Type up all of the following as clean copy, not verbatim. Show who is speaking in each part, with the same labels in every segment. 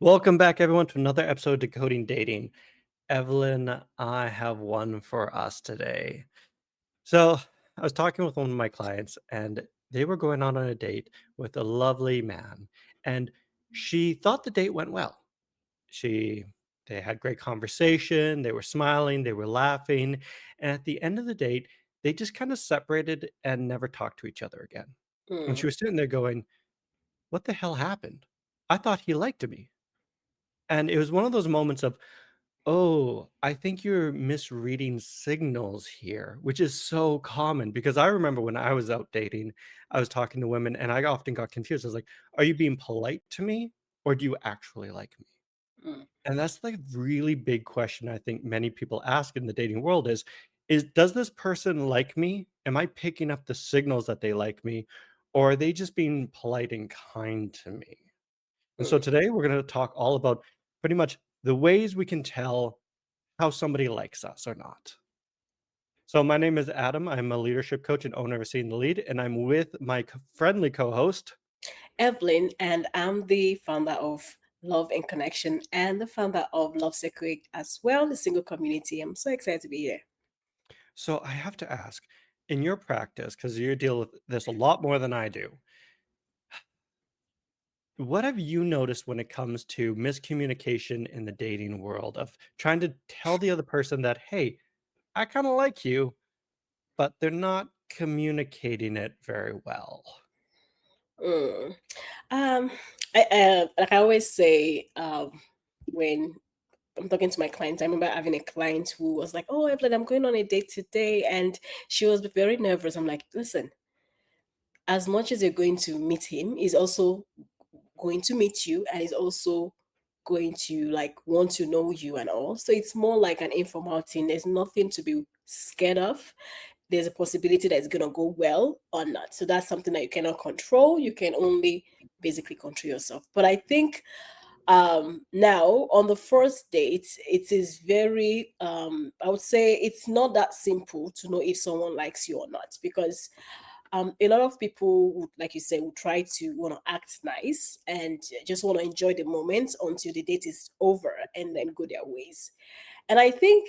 Speaker 1: Welcome back, everyone, to another episode of Decoding Dating. Evelyn, I have one for us today. So, I was talking with one of my clients, and they were going on a date with a lovely man, and she thought the date went well. She they had great conversation, they were smiling, they were laughing, and at the end of the date, they just kind of separated and never talked to each other again. And
Speaker 2: Mm,
Speaker 1: she was sitting there going, "What the hell happened? I thought he liked me." And it was one of those moments of, "Oh, I think you're misreading signals here," which is so common because I remember when I was out dating, I was talking to women and I often got confused. I was like, "Are you being polite to me or do you actually like me?"
Speaker 2: mm,
Speaker 1: And that's like really big question I think many people ask in the dating world is does this person like me? Am I picking up the signals that they like me or are they just being polite and kind to me? And so
Speaker 2: mm.
Speaker 1: today we're going to talk all about pretty much the ways we can tell how somebody likes us or not. So my name is Adam. I'm a leadership coach and owner of Seeing the Lead, and I'm with my friendly co-host.
Speaker 2: Evelyn, and I'm the founder of Love and Connection and the founder of Love Secret as well, the single community. I'm so excited to be here.
Speaker 1: So I have to ask, in your practice, because you deal with this a lot more than I do, what have you noticed when it comes to miscommunication in the dating world of trying to tell the other person that, hey, I kind of like you, but they're not communicating it very well?
Speaker 2: Mm. Um, like I always say, when I'm talking to my clients, I remember having a client who was like, "Oh, Evelyn, I'm going on a date today," and she was very nervous. I'm like, "Listen, as much as you're going to meet him, he's also going to meet you and is also going to like want to know you and all. So it's more like an informal thing. There's nothing to be scared of. There's a possibility that it's gonna go well or not. So that's something that you cannot control. You can only basically control yourself. But I think now on the first date it is very I would say it's not that simple to know if someone likes you or not because a lot of people would, like you say, would try to want to act nice and just want to enjoy the moment until the date is over and then go their ways. And I think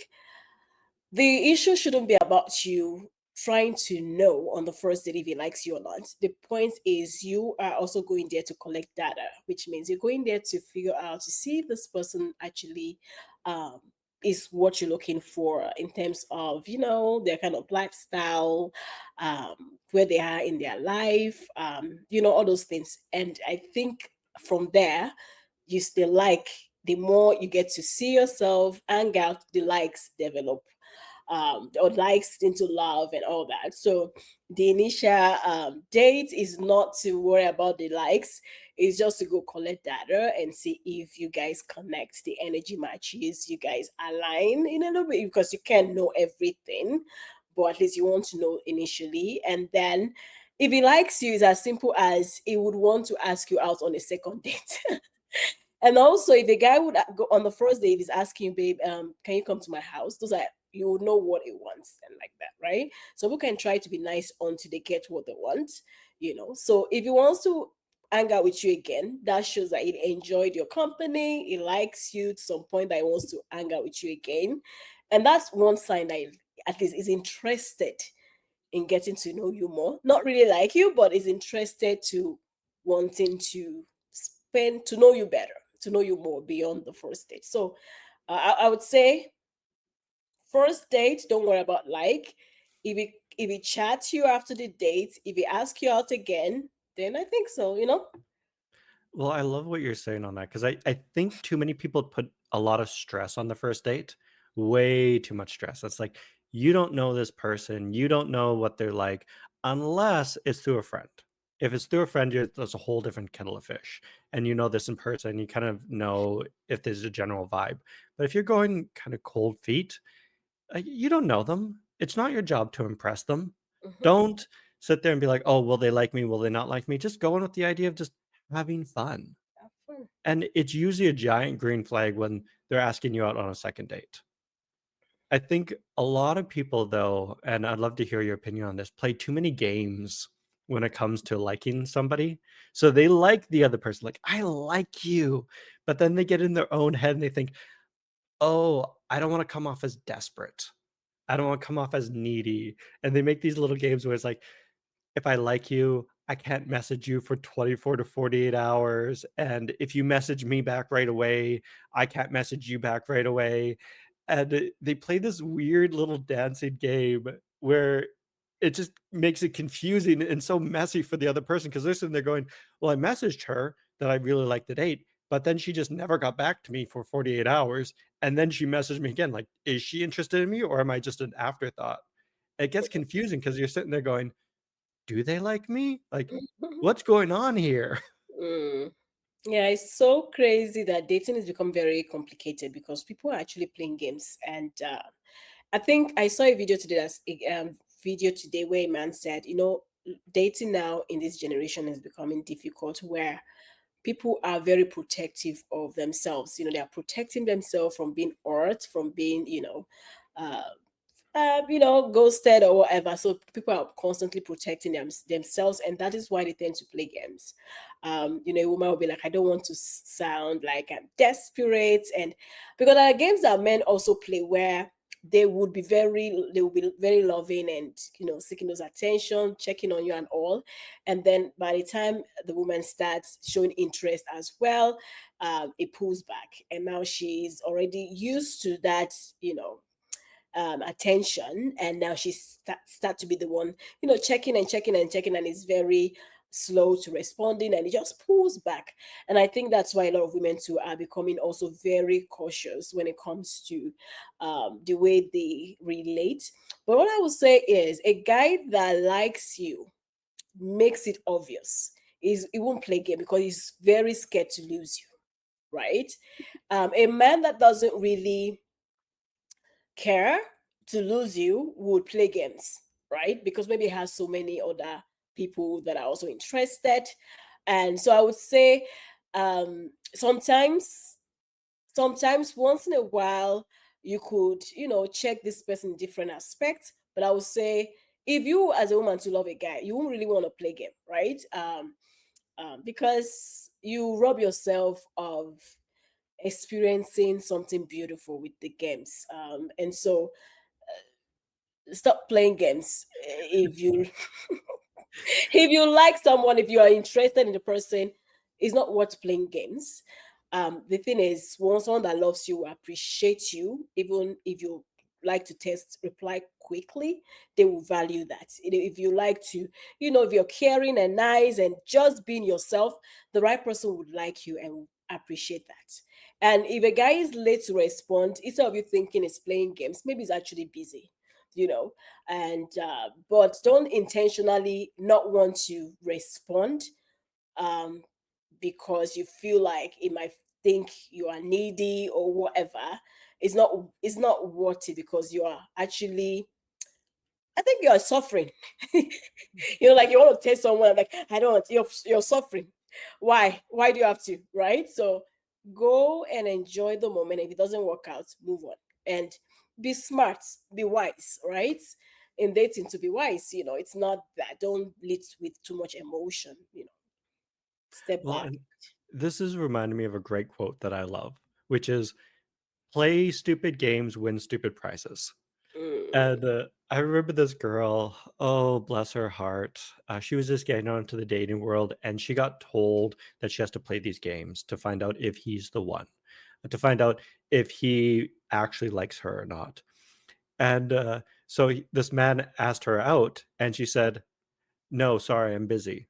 Speaker 2: the issue shouldn't be about you trying to know on the first date if he likes you or not. The point is you are also going there to collect data, which means you're going there to figure out to see if this person actually um, is what you're looking for in terms of their kind of lifestyle, where they are in their life, all those things. And I think from there, you still like the more you get to see yourself, hang out, the likes develop or likes into love and all that. So the initial date is not to worry about the likes. It's just to go collect data and see if you guys connect, the energy matches, you guys align in a little bit because you can't know everything, but at least you want to know initially. And then if he likes you, it's as simple as he would want to ask you out on a second date. And also, if a guy would go on the first date, is asking, babe, can you come to my house? Those are you would know what he wants and like that, right? So we can try to be nice until they get what they want. So if he wants to hang out with you again, that shows that he enjoyed your company, he likes you to some point that he wants to hang out with you again. And that's one sign that he, at least is interested in getting to know you more. Not really like you, but is interested to wanting to spend to know you better, to know you more beyond the first date. So I would say first date, don't worry about like. If he chats you after the date, if he asks you out again, then I think so.
Speaker 1: Well, I love what you're saying on that because I think too many people put a lot of stress on the first date, way too much stress. It's like you don't know this person, you don't know what they're like unless it's through a friend. If it's through a friend, that's a whole different kettle of fish. And you know this in person, you kind of know if there's a general vibe. But if you're going kind of cold feet, you don't know them. It's not your job to impress them.
Speaker 2: Mhm.
Speaker 1: Don't sit there and be like, "Oh, will they like me? Will they not like me?" Just go in with the idea of just having fun.
Speaker 2: Have fun.
Speaker 1: And it's usually a giant green flag when they're asking you out on a second date. I think a lot of people, though, and I'd love to hear your opinion on this, play too many games when it comes to liking somebody. So they like the other person, like, I like you, but then they get in their own head and they think, "Oh, I don't wanna come off as desperate. I don't wanna come off as needy," and they make these little games where it's like, if I like you, I can't message you for 24 to 48 hours. And if you message me back right away, I can't message you back right away. And they play this weird little dancing game where it just makes it confusing and so messy for the other person because they're sitting there going, "Well, I messaged her that I really like the date, but then she just never got back to me for 48 hours. And then she messaged me again. Like, is she interested in me or am I just an afterthought?" It gets confusing because you're sitting there going, do they like me? Like, what's going on here?
Speaker 2: Mm. Yeah, it's so crazy that dating has become very complicated because people are actually playing games. And I think I saw a video today video today where a man said, dating now in this generation is becoming difficult where people are very protective of themselves. They are protecting themselves from being hurt, from being, uh, ghosted or whatever. So people are constantly protecting themselves, and that is why they tend to play games. A woman will be like, "I don't want to sound like I'm desperate," and because there are games that men also play where they will be very loving and seeking those attention, checking on you and all, and then by the time the woman starts showing interest as well, it pulls back, and now she's already used to that, attention, and now she start to be the one checking and checking and checking, and is very slow to responding, and it just pulls back. And I think that's why a lot of women too are becoming also very cautious when it comes to the way they relate. But what I would say is a guy that likes you makes it obvious. He won't play game because he's very scared to lose you, right? A man that doesn't really care to lose you would play games, right? Because maybe it has so many other people that are also interested. And so I would say sometimes once in a while you could, check this person in different aspects. But I would say if you as a woman to love a guy, you won't really want to play game, right? Because you rob yourself of experiencing something beautiful with the games. And so stop playing games. If you if you like someone, if you are interested in the person, it's not worth playing games. The thing is, once someone that loves you will appreciate you, even if you like to test reply quickly, they will value that. If you like to, if you're caring and nice and just being yourself, the right person would like you and will appreciate that. And if a guy is late to respond, instead of you thinking he's playing games, maybe he's actually busy, you know and but don't intentionally not want to respond, um because you feel like it might think you are needy or whatever. It's not worth it because you are actually, I think you are suffering. Like you want to tell someone like, I don't want, you're suffering. Why do you have to, right? So go and enjoy the moment. If it doesn't work out, move on. And be smart, be wise, right? In dating, to be wise, it's not that, don't lead with too much emotion, step
Speaker 1: Well,
Speaker 2: back.
Speaker 1: and this is reminding me of a great quote that I love, which is play stupid games, win stupid prizes.
Speaker 2: Mm,
Speaker 1: And I remember this girl, oh, bless her heart. She was just getting out into the dating world and she got told that she has to play these games to find out if he's the one, to find out if he actually likes her or not. And this man asked her out and she said, no, sorry, I'm busy.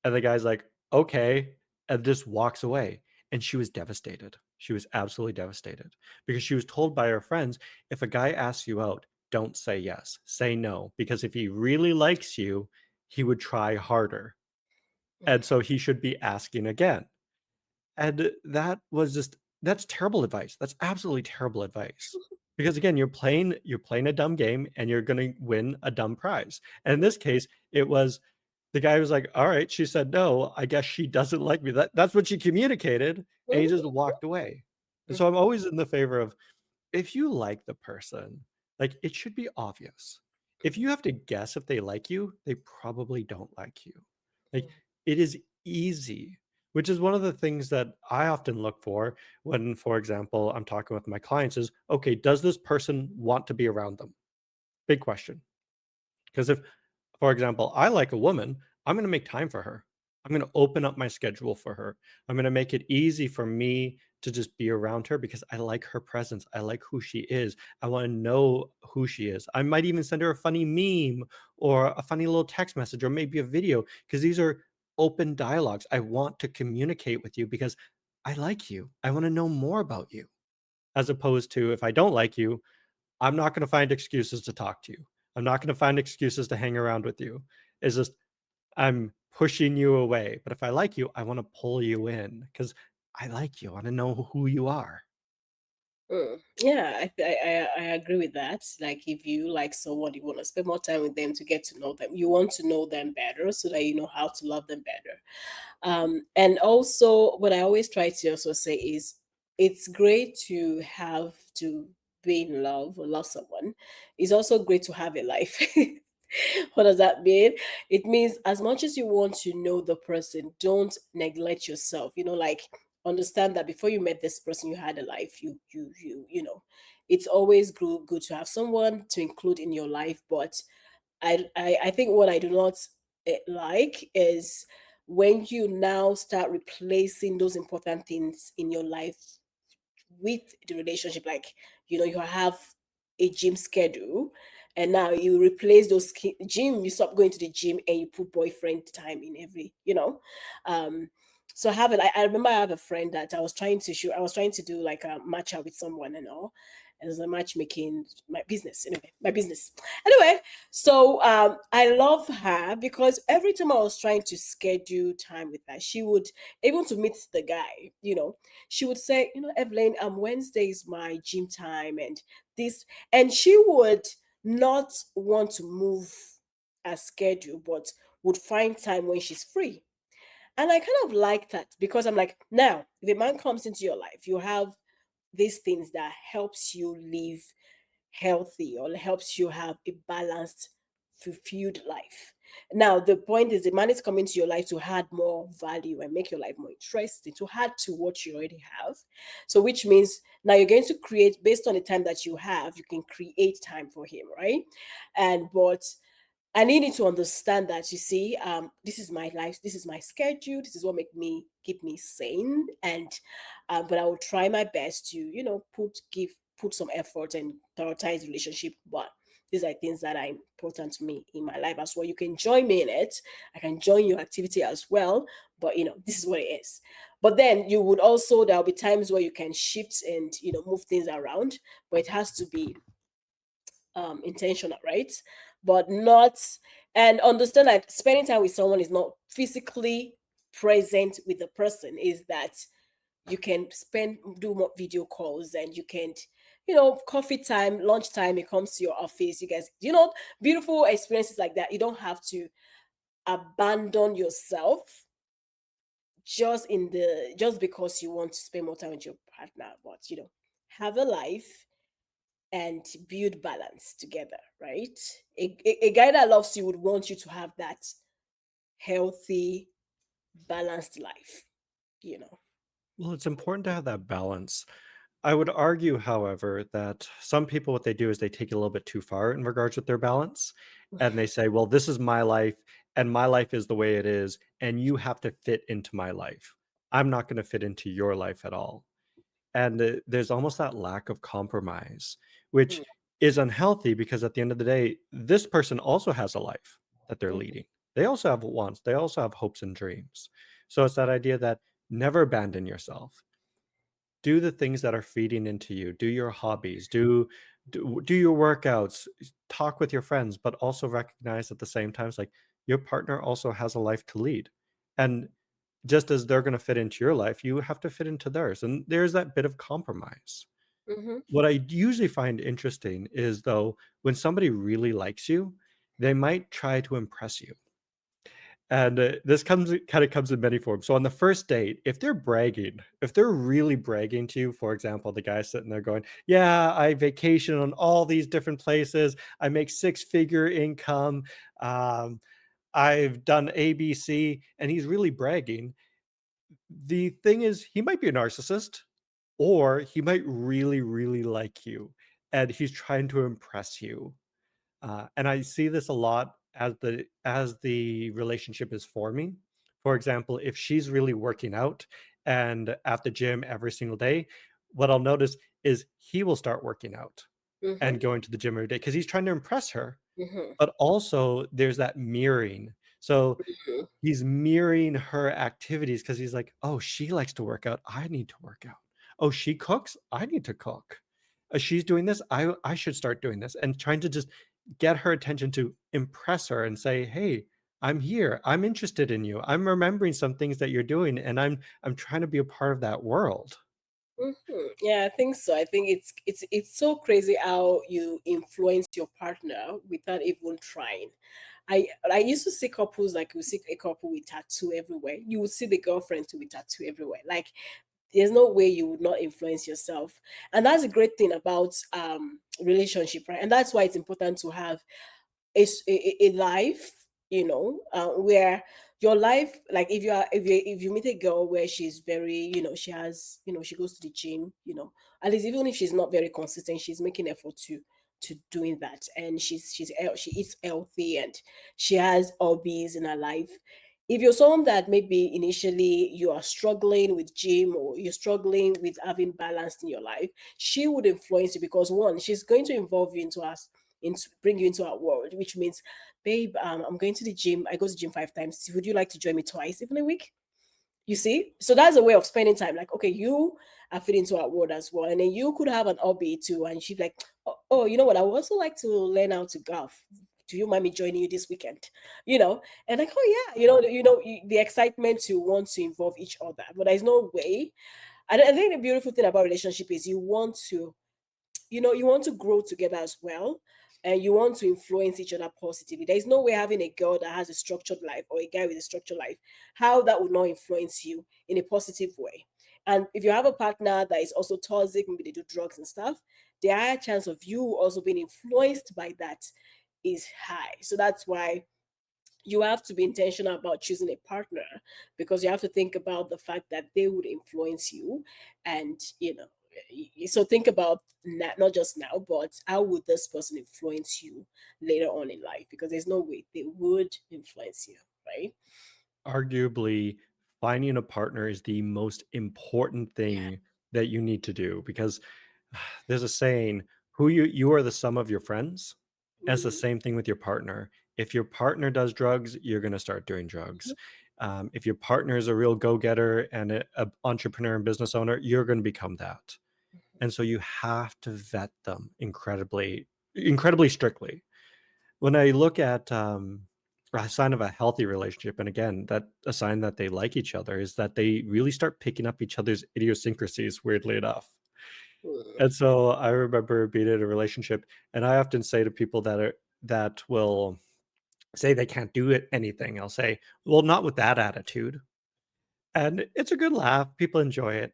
Speaker 1: And the guy's like, "Okay," and just walks away, and she was devastated. She was absolutely devastated because she was told by her friends, "If a guy asks you out, don't say yes, say no, because if he really likes you, he would try harder, and so he should be asking again." And that's terrible advice. That's absolutely terrible advice. Because again, you're playing a dumb game and you're gonna win a dumb prize. And in this case, it was the guy was like, "All right," she said, "No, I guess she doesn't like me." That's what she communicated, and he just
Speaker 2: mm,
Speaker 1: walked away. And so I'm
Speaker 2: mm,
Speaker 1: always in the favor of if you like the person, like, it should be obvious. If you have to guess if they like you, they probably don't like you. Like, it is easy. which is one of the things that I often look for when, for example, I'm talking with my clients is, okay, does this person want to be around them? Big question. Because if, for example, I like a woman, I'm going to make time for her. I'm going to open up my schedule for her. I'm going to make it easy for me to just be around her because I like her presence. I like who she is. I want to know who she is. I might even send her a funny meme or a funny little text message or maybe a video because these are open dialogues. I want to communicate with you because I like you. I want to know more about you. As opposed to if I don't like you, I'm not gonna find excuses to talk to you. I'm not gonna find excuses to hang around with you. It's just I'm pushing you away. But if I like you, I wanna pull you in because I like you. I wanna know who you are.
Speaker 2: Yeah, I agree with that. Like, if you like someone, you want to spend more time with them to get to know them. You want to know them better so that you know how to love them better. And also, what I always try to also say is, it's great to have to be in love or love someone. It's also great to have a life. What does that mean? It means as much as you want to know the person, don't neglect yourself. Like, understand that before you met this person, you had a life. It's always good to have someone to include in your life. But I think what I do not like is when you now start replacing those important things in your life with the relationship. Like, you have a gym schedule, and now you replace those gym, you stop going to the gym and you put boyfriend time in every, um so I remember I have a friend that I was trying to do like a match out with someone and all. And it was a matchmaking, my business. Anyway, so I love her because every time I was trying to schedule time with her, she would, even to meet the guy, she would say, Evelyn, Wednesday is my gym time and this, and she would not want to move a schedule, but would find time when she's free. And I kind of like that because I'm like, now, if a man comes into your life, you have these things that helps you live healthy or helps you have a balanced, fulfilled life. Now, the point is the man is coming to your life to add more value and make your life more interesting, to add to what you already have. So, which means now you're going to create based on the time that you have, you can create time for him, right? But I need you to understand that, you see, this is my life, this is my schedule, this is what make me keep me sane, and but I will try my best to, put some effort and prioritize relationship. But these are things that are important to me in my life as well. You can join me in it. I can join your activity as well. But this is what it is. But then you would also, there'll be times where you can shift and move things around, but it has to be intentional, right? But not, and understand that spending time with someone is not physically present with the person, is that you can do more video calls, and you can, coffee time, lunch time, it comes to your office, you guys, beautiful experiences like that. You don't have to abandon yourself just because you want to spend more time with your partner. But have a life and build balance together, right? A guy that loves you would want you to have that healthy, balanced life, you know.
Speaker 1: Well, it's important to have that balance. I would argue, however, that some people, what they do is they take it a little bit too far in regards with their balance. And they say, well, this is my life, and my life is the way it is, and you have to fit into my life. I'm not going to fit into your life at all. And there's almost that lack of compromise, which
Speaker 2: Mm,
Speaker 1: is unhealthy because at the end of the day, this person also has a life that they're
Speaker 2: mhm,
Speaker 1: leading. They also have wants, they also have hopes and dreams. So it's that idea that never abandon yourself. Do the things that are feeding into you. Do your hobbies, do your workouts, talk with your friends, but also recognize at the same time it's like your partner also has a life to lead. And just as they're going to fit into your life, you have to fit into theirs. And there's that bit of compromise.
Speaker 2: mhm,
Speaker 1: What I usually find interesting is though, when somebody really likes you, they might try to impress you. And this comes in many forms. So on the first date, if they're bragging, if they're really bragging to you, for example, the guy sitting there going, "Yeah, I vacation on all these different places. I make six-figure income. Um, I've done ABC," and he's really bragging. The thing is, he might be a narcissist, or he might really, really like you, and he's trying to impress you. And I see this a lot as the relationship is forming. For example, if she's really working out and at the gym every single day, what I'll notice is he will start working out and
Speaker 2: Mhm,
Speaker 1: going to the gym every day because he's trying to impress her.
Speaker 2: mhm,
Speaker 1: But also there's that mirroring. So
Speaker 2: mhm,
Speaker 1: he's mirroring her activities because he's like, "Oh, she likes to work out. I need to work out. Oh, she cooks. I need to cook. She's doing this. I should start doing this." And trying to just get her attention to impress her and say, "Hey, I'm here. I'm interested in you. I'm remembering some things that you're doing, and I'm trying to be a part of that world."
Speaker 2: mhm. Yeah, I think so. I think it's so crazy how you influence your partner without even trying. I used to see couples like you see a couple with tattoo everywhere. You would see the girlfriend too with tattoo everywhere. Like there's no way you would not influence yourself. And that's a great thing about relationship, right? And that's why it's important to have a life, where your life, like if you meet a girl where she's very, she has, she goes to the gym, at least even if she's not very consistent, she's making effort to doing that, and she eats healthy, and she has hobbies in her life. If you're someone that maybe initially you are struggling with gym, or you're struggling with having balance in your life, she would influence you, because one, she's going to involve you into bring you into our world, which means, babe, I'm going to the gym. I go to the gym 5 times. Would you like to join me twice even a week? You see? So that's a way of spending time. Like, okay, you are fit into our world as well. And then you could have an hobby too. And she's like, oh, you know what? I would also like to learn how to golf. Do you mind me joining you this weekend? And like, oh yeah, the excitement to want to involve each other. But there's no way. I think the beautiful thing about relationship is you want to grow together as well, and you want to influence each other positively. There's no way having a girl that has a structured life or a guy with a structured life, how that would not influence you in a positive way. And if you have a partner that is also toxic, maybe they do drugs and stuff, the higher chance of you also being influenced by that is high. So that's why you have to be intentional about choosing a partner, because you have to think about the fact that they would influence you. And so think about not just now, but how would this person influence you later on in life, because there's no way they would influence you, right?
Speaker 1: Arguably, finding a partner is the most important
Speaker 2: Yeah.
Speaker 1: thing that you need to do because there's a saying, who you are the sum of your friends. And it's the
Speaker 2: Mm,
Speaker 1: same thing with your partner. If your partner does drugs, you're going to start doing drugs. If your partner is a real go-getter and a entrepreneur and business owner, you're going to become that. And so you have to vet them incredibly strictly. When I look at, a sign of a healthy relationship, and again, that a sign that they like each other is that they really start picking up each other's idiosyncrasies, weirdly enough.
Speaker 2: mm,
Speaker 1: And so I remember being in a relationship, and I often say to people that will say they can't do anything, I'll say, "Well, not with that attitude." And it's a good laugh. People enjoy it.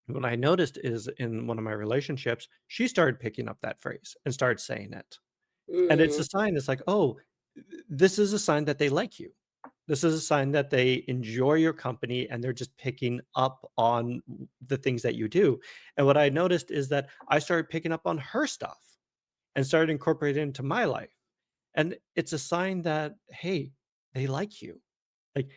Speaker 1: What I noticed is in one of my relationships, she started picking up that phrase and started saying it. And it's
Speaker 2: mm,
Speaker 1: a sign, it's like, "Oh, this is a sign that they like you. This is a sign that they enjoy your company and they're just picking up on the things that you do." And what I noticed is that I started picking up on her stuff and started incorporating it into my life. And it's a sign that, hey, they like you. Like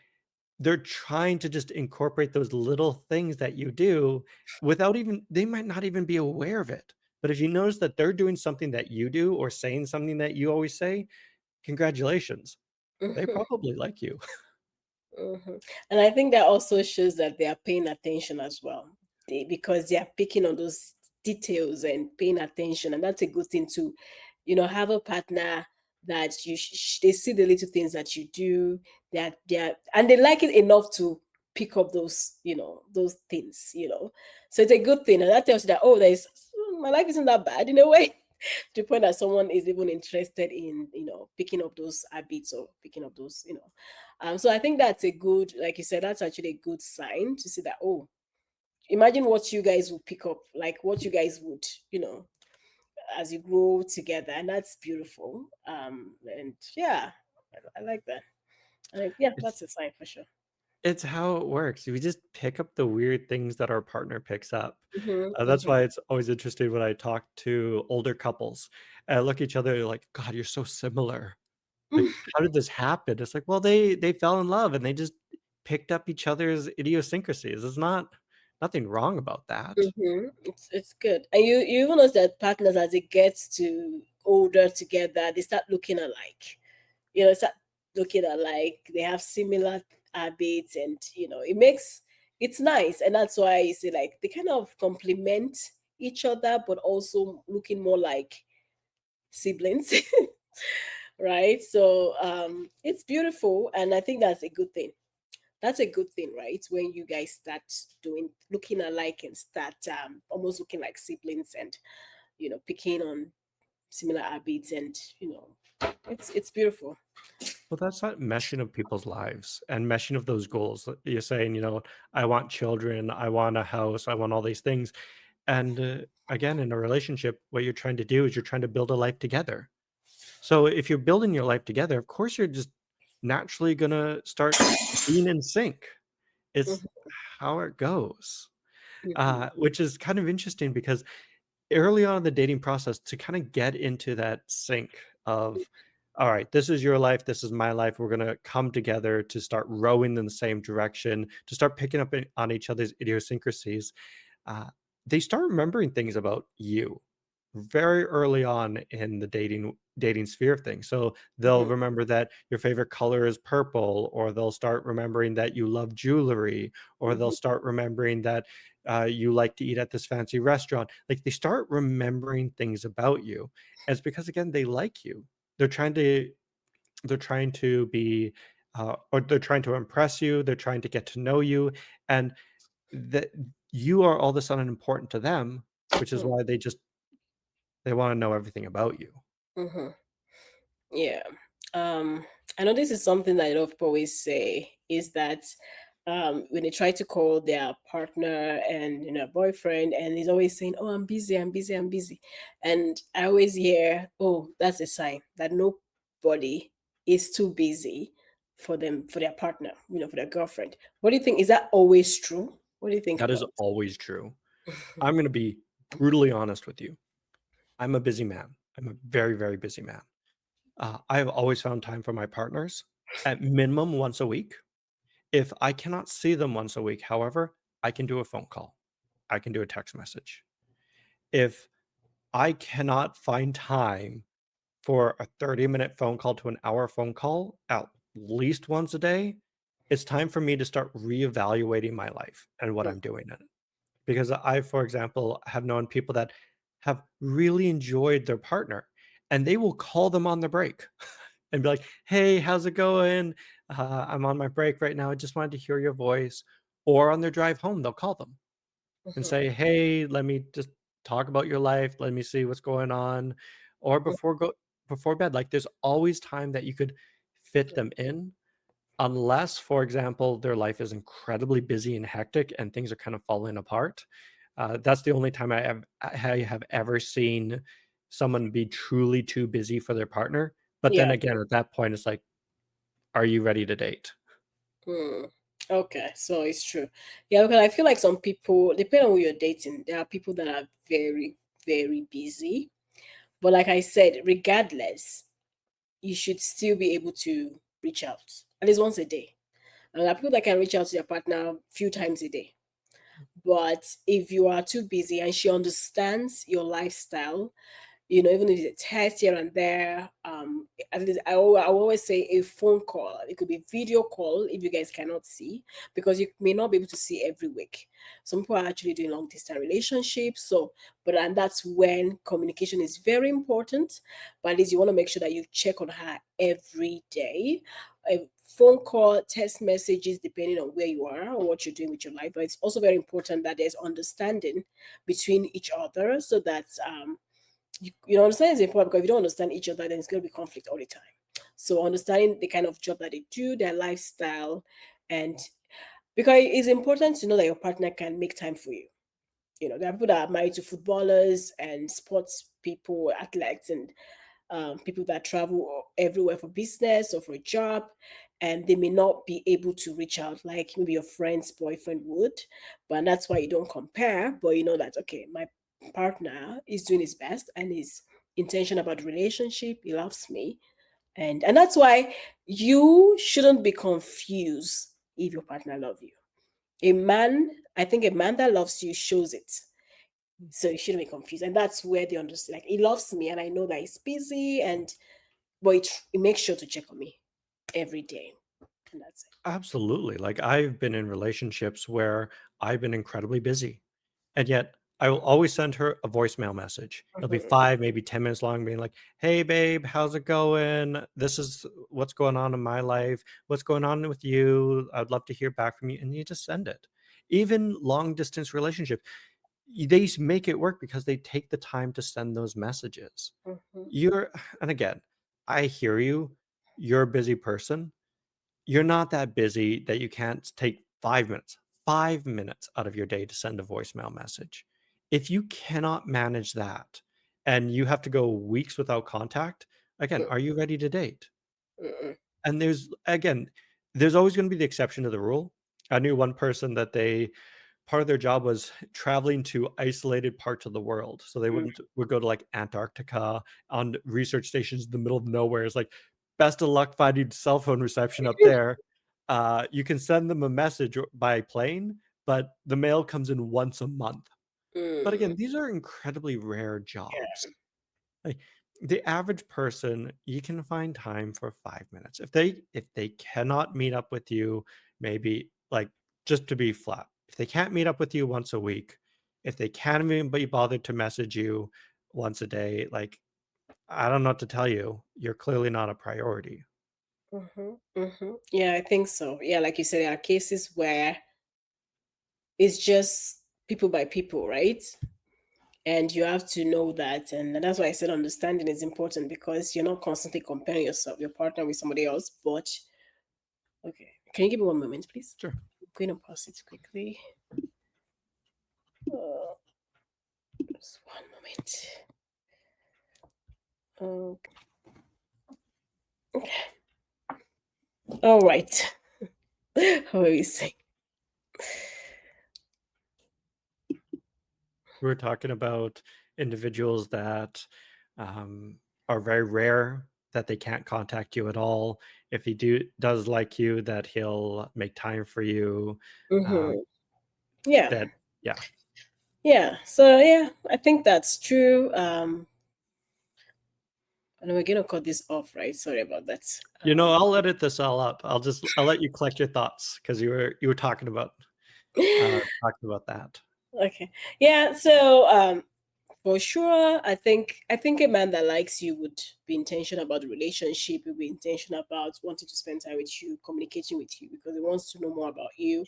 Speaker 1: they're trying to just incorporate those little things that you do without even, they might not even be aware of it. But if you notice that they're doing something that you do or saying something that you always say, congratulations. They
Speaker 2: mhm.
Speaker 1: probably like you.
Speaker 2: And I think that also shows that they are paying attention as well, because they are picking on those details and paying attention, and that's a good thing to, have a partner that they see the little things that you do, that and they like it enough to pick up those things. So it's a good thing, and that tells you that, oh, there's my life isn't that bad in a way. To the point that someone is even interested in picking up those habits, or picking up those. So I think that's a good, like you said, that's actually a good sign to see that, oh, imagine what you guys would pick up, like what you guys would, as you grow together. And that's beautiful. And yeah, I like that. Yeah,
Speaker 1: It's
Speaker 2: that's a sign for sure.
Speaker 1: It's how it works. We just pick up the weird things that our partner picks up.
Speaker 2: Mhm,
Speaker 1: That's
Speaker 2: mhm.
Speaker 1: why it's always interesting when I talk to older couples and I look at each other like, "God, you're so similar. Like, how did this happen?" It's like, well, they fell in love and they just picked up each other's idiosyncrasies. There's nothing wrong about that.
Speaker 2: It's good, and you even notice that partners as it gets to older together, they start looking alike. Start looking alike. They have similar habits, and it's nice, and that's why you see like they kind of complement each other, but also looking more like siblings, right? So it's beautiful, and I think that's a good thing. That's a good thing, right? When you guys start doing looking alike and start almost looking like siblings, and picking on similar habits, and it's beautiful.
Speaker 1: Well, that's that meshing of people's lives and meshing of those goals. You're saying, I want children, I want a house, I want all these things. And again, in a relationship, what you're trying to do is you're trying to build a life together. So if you're building your life together, of course, you're just naturally going to start being in sync. It's
Speaker 2: Mhm,
Speaker 1: how it goes,
Speaker 2: mhm,
Speaker 1: which is kind of interesting because early on in the dating process to kind of get into that sync of, all right, this is your life, this is my life, we're going to come together to start rowing in the same direction, to start picking up on each other's idiosyncrasies. uh, they start remembering things about you very early on in the dating sphere of things. So they'll
Speaker 2: mhm,
Speaker 1: remember that your favorite color is purple, or they'll start remembering that you love jewelry, or they'll
Speaker 2: mhm,
Speaker 1: start remembering that you like to eat at this fancy restaurant. Like they start remembering things about you. And it's because again they like you. They're trying to they're trying to be or they're trying to impress you. They're trying to get to know you, and that you are all of a sudden important to them, which is why they want to know everything about you.
Speaker 2: mhm. Yeah. Um, I know this is something that a lot of people always say is that when they try to call their partner and boyfriend, and he's always saying, "Oh, I'm busy, I'm busy, I'm busy," and I always hear, "Oh, that's a sign that nobody is too busy for them, for their partner, for their girlfriend." What do you think? Is that always true? What do you think
Speaker 1: That is
Speaker 2: about
Speaker 1: always true. I'm going to be brutally honest with you. I'm a busy man. I'm a very, very busy man. I have always found time for my partners at minimum once a week. If I cannot see them once a week, however, I can do a phone call. I can do a text message. If I cannot find time for a 30-minute phone call to an hour phone call at least once a day, it's time for me to start reevaluating my life and what
Speaker 2: it?
Speaker 1: I'm doing in it. Because I, for example, have known people that have really enjoyed their partner and they will call them on the break and be like, "Hey, how's it going? I'm on my break right now. I just wanted to hear your voice." Or on their drive home, they'll call them and
Speaker 2: Mhm,
Speaker 1: say, "Hey, let me just talk about your life. Let me see what's going on." Or before bed, like there's always time that you could fit them in. Unless, for example, their life is incredibly busy and hectic and things are kind of falling apart. That's the only time I have ever seen someone be truly too busy for their partner. But then
Speaker 2: yeah.
Speaker 1: again, at that point, it's like, are you ready to date?
Speaker 2: Hmm. Okay, so it's true. Yeah, because I feel like some people, depending on who you're dating, there are people that are very, very busy. But like I said, regardless, you should still be able to reach out at least once a day. And there are people that can reach out to their partner a few times a day. But if you are too busy and she understands your lifestyle, even if it's a test here and there, at least I will always say a phone call. It could be video call if you guys cannot see, because you may not be able to see every week. Some people are actually doing long distance relationships, so and that's when communication is very important. But at least you want to make sure that you check on her every day. A phone call, text messages, depending on where you are or what you're doing with your life. But it's also very important that there's understanding between each other, so that understanding is important, because if you don't understand each other, then it's going to be conflict all the time. So understanding the kind of job that they do, their lifestyle, and because it's important to know that your partner can make time for you. There are people that are married to footballers and sports people, athletes, and people that travel everywhere for business or for a job. and they may not be able to reach out like maybe your friend's boyfriend would. But that's why you don't compare, but you know that, okay, my partner is doing his best and is intention about the relationship, he loves me. And that's why you shouldn't be confused if your partner loves you. A man, I think a man that loves you shows it. So you shouldn't be confused. And that's where they understand. Like, he loves me, and I know that he's busy, and but it makes sure to check on me every day. And that's
Speaker 1: Absolutely. Like I've been in relationships where I've been incredibly busy, and yet I will always send her a voicemail message. It'll be
Speaker 2: it.
Speaker 1: 5, maybe 10 minutes long, being like, "Hey babe, how's it going? This is what's going on in my life. What's going on with you? I'd love to hear back from you." And you just send it. Even long distance relationships, make it work because they take the time to send those messages.
Speaker 2: Mhm,
Speaker 1: You're and again, I hear you. You're a busy person. You're not that busy that you can't take 5 minutes out of your day to send a voicemail message. If you cannot manage that and you have to go weeks without contact, again,
Speaker 2: mhm,
Speaker 1: are you ready to date?
Speaker 2: mhm,
Speaker 1: And there's always going to be the exception to the rule. I knew one person that they part of their job was traveling to isolated parts of the world. So they
Speaker 2: mhm,
Speaker 1: would go to like Antarctica on research stations in the middle of nowhere. It's like best of luck finding cell phone reception up there. You can send them a message by plane, but the mail comes in once a month. But
Speaker 2: mm.
Speaker 1: again, these are incredibly rare jobs.
Speaker 2: Yeah.
Speaker 1: Like the average person, you can find time for 5 minutes. If they cannot meet up with you, maybe like just to be flat, if they can't meet up with you once a week, if they can't even be bothered to message you once a day, like I don't know what to tell you. You're clearly not a priority.
Speaker 2: Yeah, I think so. Yeah, like you said, there are cases where it's just people by people, right? And you have to know that. And that's why I said understanding is important, because you're not constantly comparing yourself, your partner, with somebody else. But okay, can you give me one moment, please?
Speaker 1: Sure.
Speaker 2: I'm going to pause it quickly. Uh, just one moment. Okay. All right. How are we saying?
Speaker 1: We were talking about individuals that are very rare that they can't contact you at all. If he does like you, that he'll make time for you. Uh,
Speaker 2: Mm-hmm. Yeah.
Speaker 1: that yeah,
Speaker 2: Yeah. So yeah, I think that's true. And we're gonna cut this off, right? Sorry about that.
Speaker 1: I'll edit this all up. I'll let you collect your thoughts because you were talking about that.
Speaker 2: Okay. Yeah. So for sure, I think a man that likes you would be intentional about the relationship. Will be intentional about wanting to spend time with you, communicating with you, because he wants to know more about you.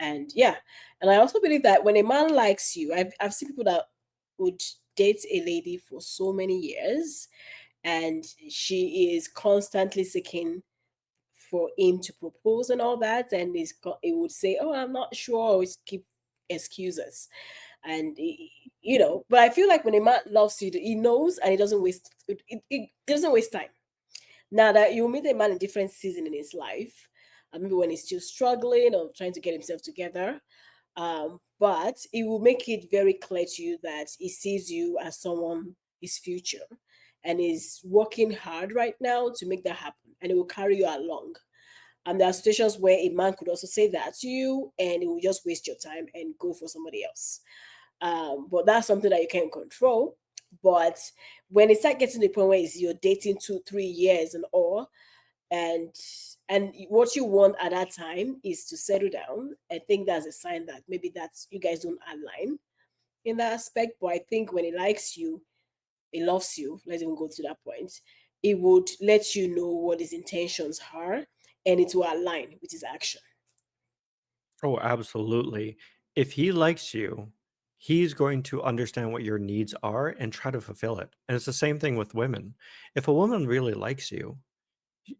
Speaker 2: And yeah, and I also believe that when a man likes you, I've seen people that would date a lady for so many years, and she is constantly seeking for him to propose and all that, and he would say, "Oh, I'm not sure," always keep excuses. And but I feel like when a man loves you, he knows, and he doesn't waste it doesn't waste time. Now that you meet a man in different season in his life, maybe when he's still struggling or trying to get himself together, but it will make it very clear to you that he sees you as someone, his future, and is working hard right now to make that happen, and it will carry you along. And there are situations where a man could also say that to you, and it will just waste your time and go for somebody else. But that's something that you can't control. But when it start getting to the point where you're dating 2 3 years and all, and what you want at that time is to settle down, I think that's a sign that maybe that's you guys don't align in that aspect. But I think when he likes you, he loves you, let's even go to that point, it would let you know what his intentions are, and it will align with his action.
Speaker 1: Oh, absolutely. If he likes you, he's going to understand what your needs are and try to fulfill it. And it's the same thing with women. If a woman really likes you,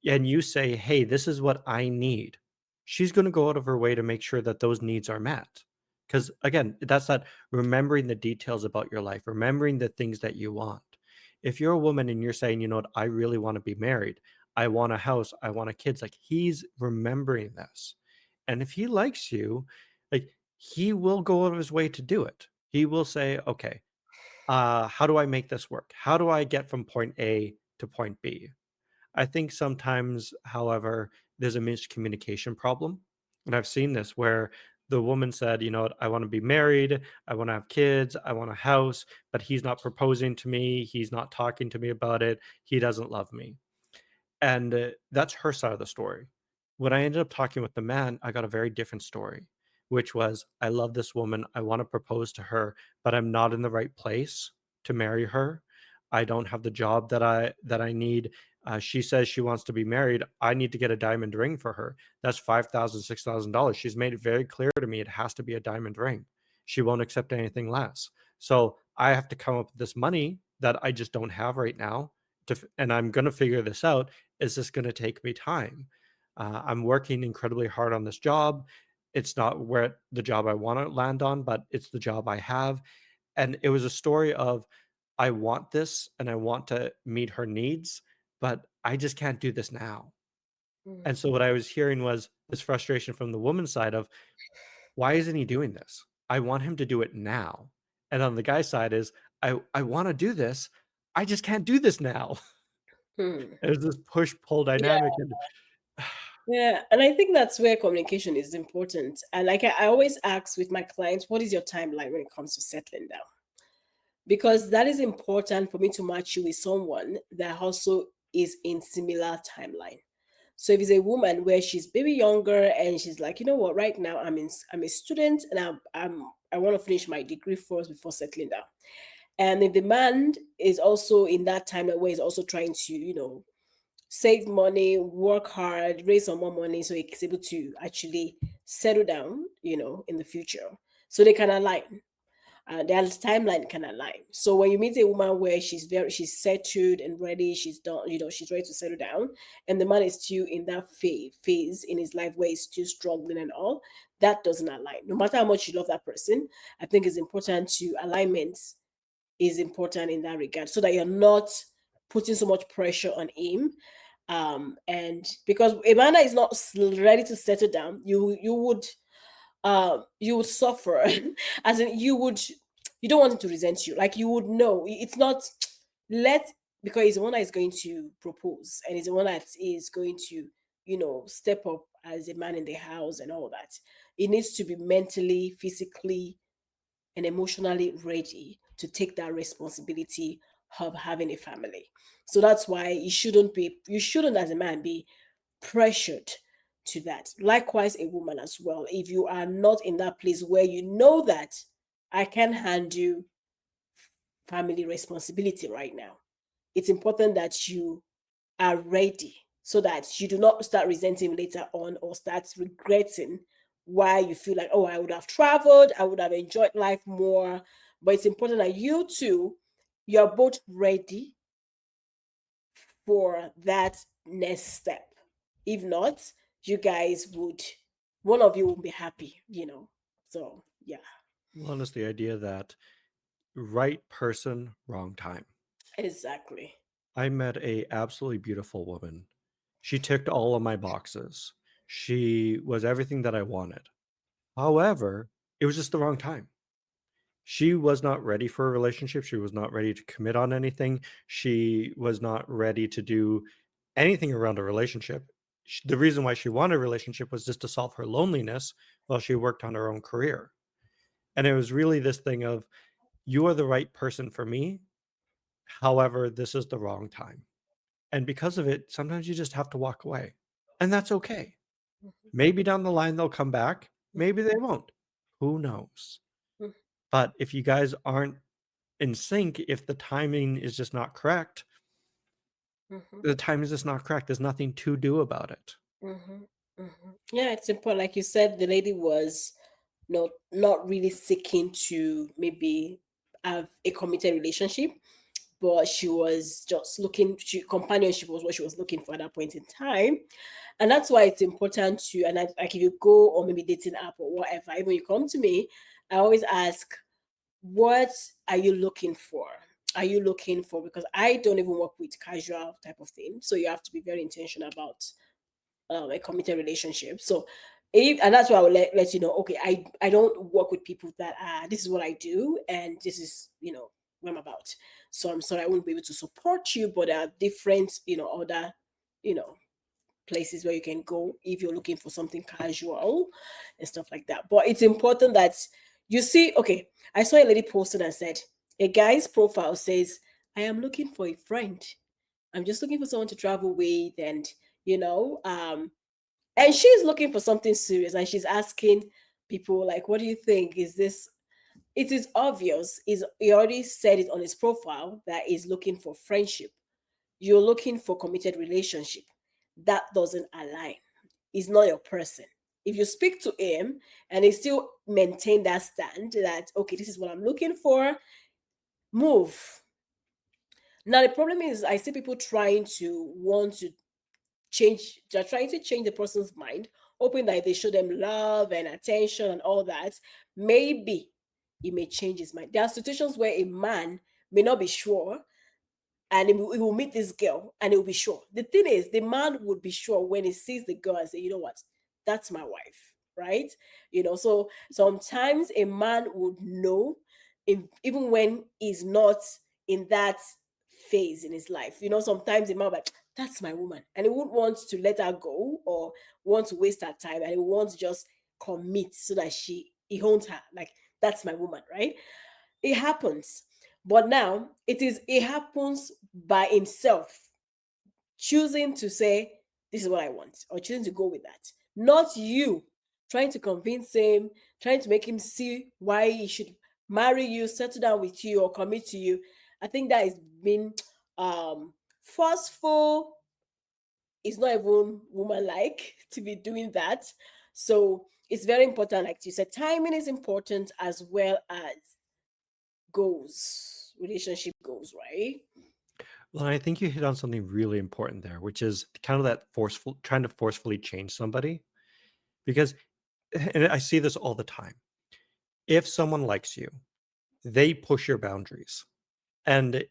Speaker 1: and you say, "Hey, this is what I need," she's going to go out of her way to make sure that those needs are met. Because again, that's that remembering the details about your life, remembering the things that you want. If you're a woman and you're saying, "You know what, I really want to be married," I want a house, I want a kids. Like he's remembering this. And if he likes you, like he will go out of his way to do it. He will say, okay, how do I make this work? How do I get from point A to point B? I think sometimes, however, there's a miscommunication problem. And I've seen this where the woman said, you know what, I want to be married, I want to have kids, I want a house, but he's not proposing to me, he's not talking to me about it, he doesn't love me. And that's her side of the story. When I ended up talking with the man, I got a very different story, which was I love this woman. I want to propose to her, but I'm not in the right place to marry her. I don't have the job that I need. She says she wants to be married. I need to get a diamond ring for her. That's $5,000, $6,000. She's made it very clear to me it has to be a diamond ring. She won't accept anything less. So I have to come up with this money that I just don't have right now. And I'm going to figure this out. Is this going to take me time? I'm working incredibly hard on this job. It's not where the job I want to land on, but it's the job I have. And it was a story of I want this and I want to meet her needs, but I just can't do this now. And so what I was hearing was this frustration from the woman's side of why isn't he doing this? I want him to do it now. And on the guy's side is I want to do this. I just can't do this now.
Speaker 2: Mm-hmm.
Speaker 1: There's this push-pull dynamic and
Speaker 2: Yeah, and I think that's where communication is important. And like I always ask with my clients, what is your timeline when it comes to settling down? Because that is important for me to match you with someone that also is in similar timeline. So if it's a woman where she's maybe younger and she's like, you know what, right now I'm a student and I want to finish my degree first before settling down. And if the man is also in that time where he's also trying to, save money, work hard, raise some more money so he's able to actually settle down, in the future. So they can align. Their timeline can align. So when you meet a woman where she's settled and ready, she's done, she's ready to settle down, and the man is still in that phase in his life where he's still struggling and all, that doesn't align. No matter how much you love that person, I think it's important to alignment is important in that regard so that you're not putting so much pressure on him. And because a man that is not ready to settle down, you would suffer as in you don't want him to resent you, like you would know it's not let because he's the one that is going to propose and he's the one that is going to step up as a man in the house and all that. It needs to be mentally, physically, and emotionally ready to take that responsibility of having a family. So that's why you shouldn't as a man be pressured to that. Likewise, a woman as well. If you are not in that place where you know that I can handle family responsibility right now, it's important that you are ready so that you do not start resenting later on or start regretting why you feel like, oh, I would have traveled, I would have enjoyed life more. But it's important that you two, you're both ready for that next step. If not, you guys would, one of you won't be happy. So, yeah,
Speaker 1: well, it's the idea that right person, wrong time.
Speaker 2: exactly.
Speaker 1: I met a absolutely beautiful woman. She ticked all of my boxes. She was everything that I wanted. However, it was just the wrong time. She was not ready for a relationship. She was not ready to commit on anything. She was not ready to do anything around a relationship. The reason why she wanted a relationship was just to solve her loneliness while she worked on her own career. And it was really this thing of, you are the right person for me. However, this is the wrong time. And because of it, sometimes you just have to walk away. And that's okay. Maybe down the line they'll come back. Maybe they won't. Who knows? But if you guys aren't in sync, if the timing is just not correct,
Speaker 2: Mhm.
Speaker 1: the time is just not correct. There's nothing to do about it.
Speaker 2: Mhm, mhm. Yeah, it's important. Like you said, the lady was not really seeking to maybe have a committed relationship, but she was just looking. Companionship was what she was looking for at that point in time, and that's why it's important to. And like if you go or maybe dating app or whatever, even when you come to me, I always ask, what are you looking for? are you looking for? Because I don't even work with casual type of thing, so you have to be very intentional about a committed relationship. So, and that's why I will let you know. Okay, I don't work with people that this is what I do, and this is what I'm about. So I'm sorry I won't be able to support you, but there are different other you know places where you can go if you're looking for something casual and stuff like that. But it's important that you see. Okay, I saw a lady posted and said a guy's profile says, "I am looking for a friend. I'm just looking for someone to travel with," and you know um and she's looking for something serious, and she's asking people like, what do you think, is this? It is obvious, is he already said it on his profile that he's looking for friendship. You're looking for committed relationship. That doesn't align. He's not your person. If you speak to him and he still maintain that stand that, okay, this is what I'm looking for, move. Now the problem is I see people trying to want to change, they're trying to change the person's mind, hoping that if they show them love and attention and all that, maybe he may change his mind. There are situations where a man may not be sure, and he will meet this girl and he'll be sure. The thing is, the man would be sure when he sees the girl and say, you know what, that's my wife, right? So sometimes a man would know, even when he's not in that phase in his life. Sometimes a man will be like, that's my woman, and he wouldn't want to let her go or want to waste her time, and he wants to just commit so that he owns her. Like, that's my woman, right? It happens. But now it happens by himself, choosing to say, this is what I want, or choosing to go with that. Not you trying to convince him, trying to make him see why he should marry you, settle down with you, or commit to you. I think that is being forceful. It's not even woman like to be doing that. So it's very important, like you said, timing is important as well as goals, relationship goals, right?
Speaker 1: Well, I think you hit on something really important there, which is kind of that forceful trying to forcefully change somebody. Because and I see this all the time. If someone likes you, they push your boundaries. And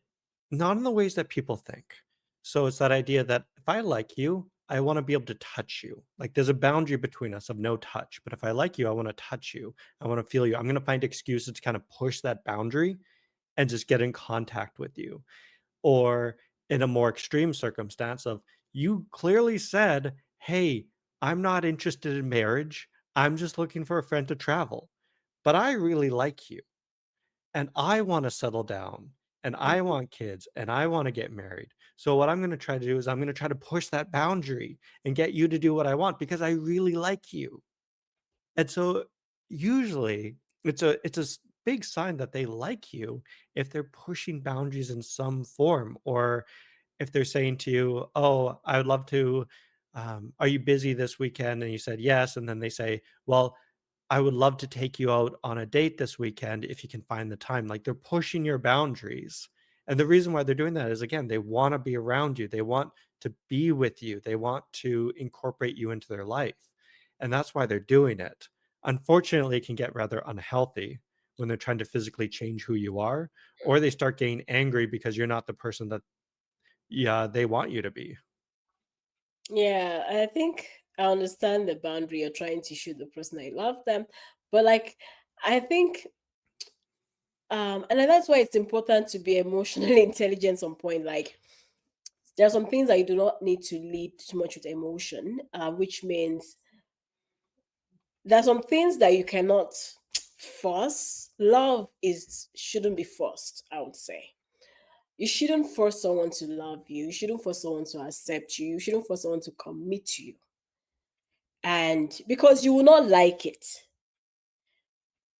Speaker 1: not in the ways that people think. So it's that idea that if I like you, I want to be able to touch you. Like there's a boundary between us of no touch. But if I like you, I want to touch you. I want to feel you. I'm going to find excuses to kind of push that boundary and just get in contact with you. Or in a more extreme circumstance of you clearly said, "Hey, I'm not interested in marriage. I'm just looking for a friend to travel. But I really like you and I want to settle down and I
Speaker 2: Mhm.
Speaker 1: want kids and I want to get married. So what I'm going to try to do is I'm going to try to push that boundary and get you to do what I want because I really like you." And so usually it's a big sign that they like you if they're pushing boundaries in some form, or if they're saying to you, "Oh, I would love to are you busy this weekend?" And you said yes, and then they say, "Well, I would love to take you out on a date this weekend if you can find the time." Like they're pushing your boundaries. And the reason why they're doing that is, again, they want to be around you. They want to be with you. They want to incorporate you into their life. And that's why they're doing it. Unfortunately, it can get rather unhealthy when they're trying to physically change who you are, or they start getting angry because you're not the person that, yeah, they want you to be.
Speaker 2: Yeah, I think I understand the boundary you're trying to shoot the person I love them, but like I think and that's why it's important to be emotionally intelligent on point. Like there are some things that you do not need to lead too much with emotion, which means there are some things that you cannot force. Love is shouldn't be forced, I would say. You shouldn't force someone to love you. You shouldn't force someone to accept you. You shouldn't force someone to commit to you. And because you will not like it.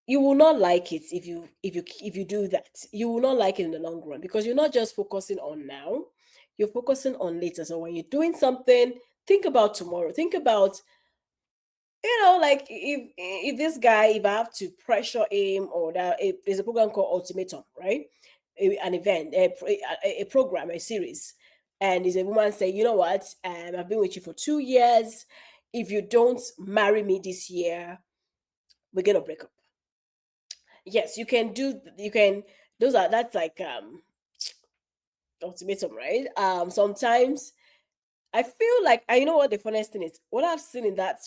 Speaker 2: You will not like it if you do that. You will not like it in the long run because you're not just focusing on now. You're focusing on later. So when you're doing something, think about tomorrow. Think about like if this guy, if I have to pressure him, or there's a program called Ultimatum, right? An event, a program, a series, and there's a woman say, you know what, I've been with you for 2 years. If you don't marry me this year, we're gonna break up. Yes, you can do. You can. Those are that's like ultimatum, right? Sometimes I feel like I, you know what the funniest thing is. What I've seen in that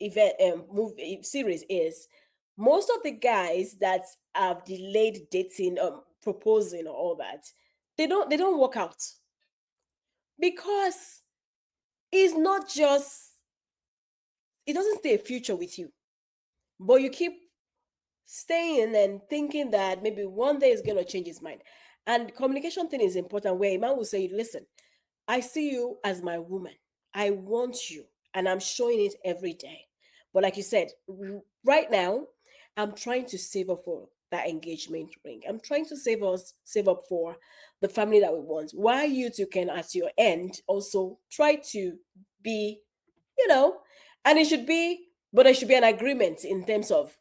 Speaker 2: event movie series is most of the guys that have delayed dating, proposing, or all that, they don't work out because it's not just, it doesn't stay a future with you, but you keep staying and thinking that maybe one day it's gonna change his mind. And communication thing is important. Where a man will say, "Listen, I see you as my woman. I want you, and I'm showing it every day. But like you said, right now, I'm trying to save up for that engagement ring. I'm trying to save up for the family that we want. While you two can, at your end, also try to be, you know, and it should be, but there should be an agreement in terms of,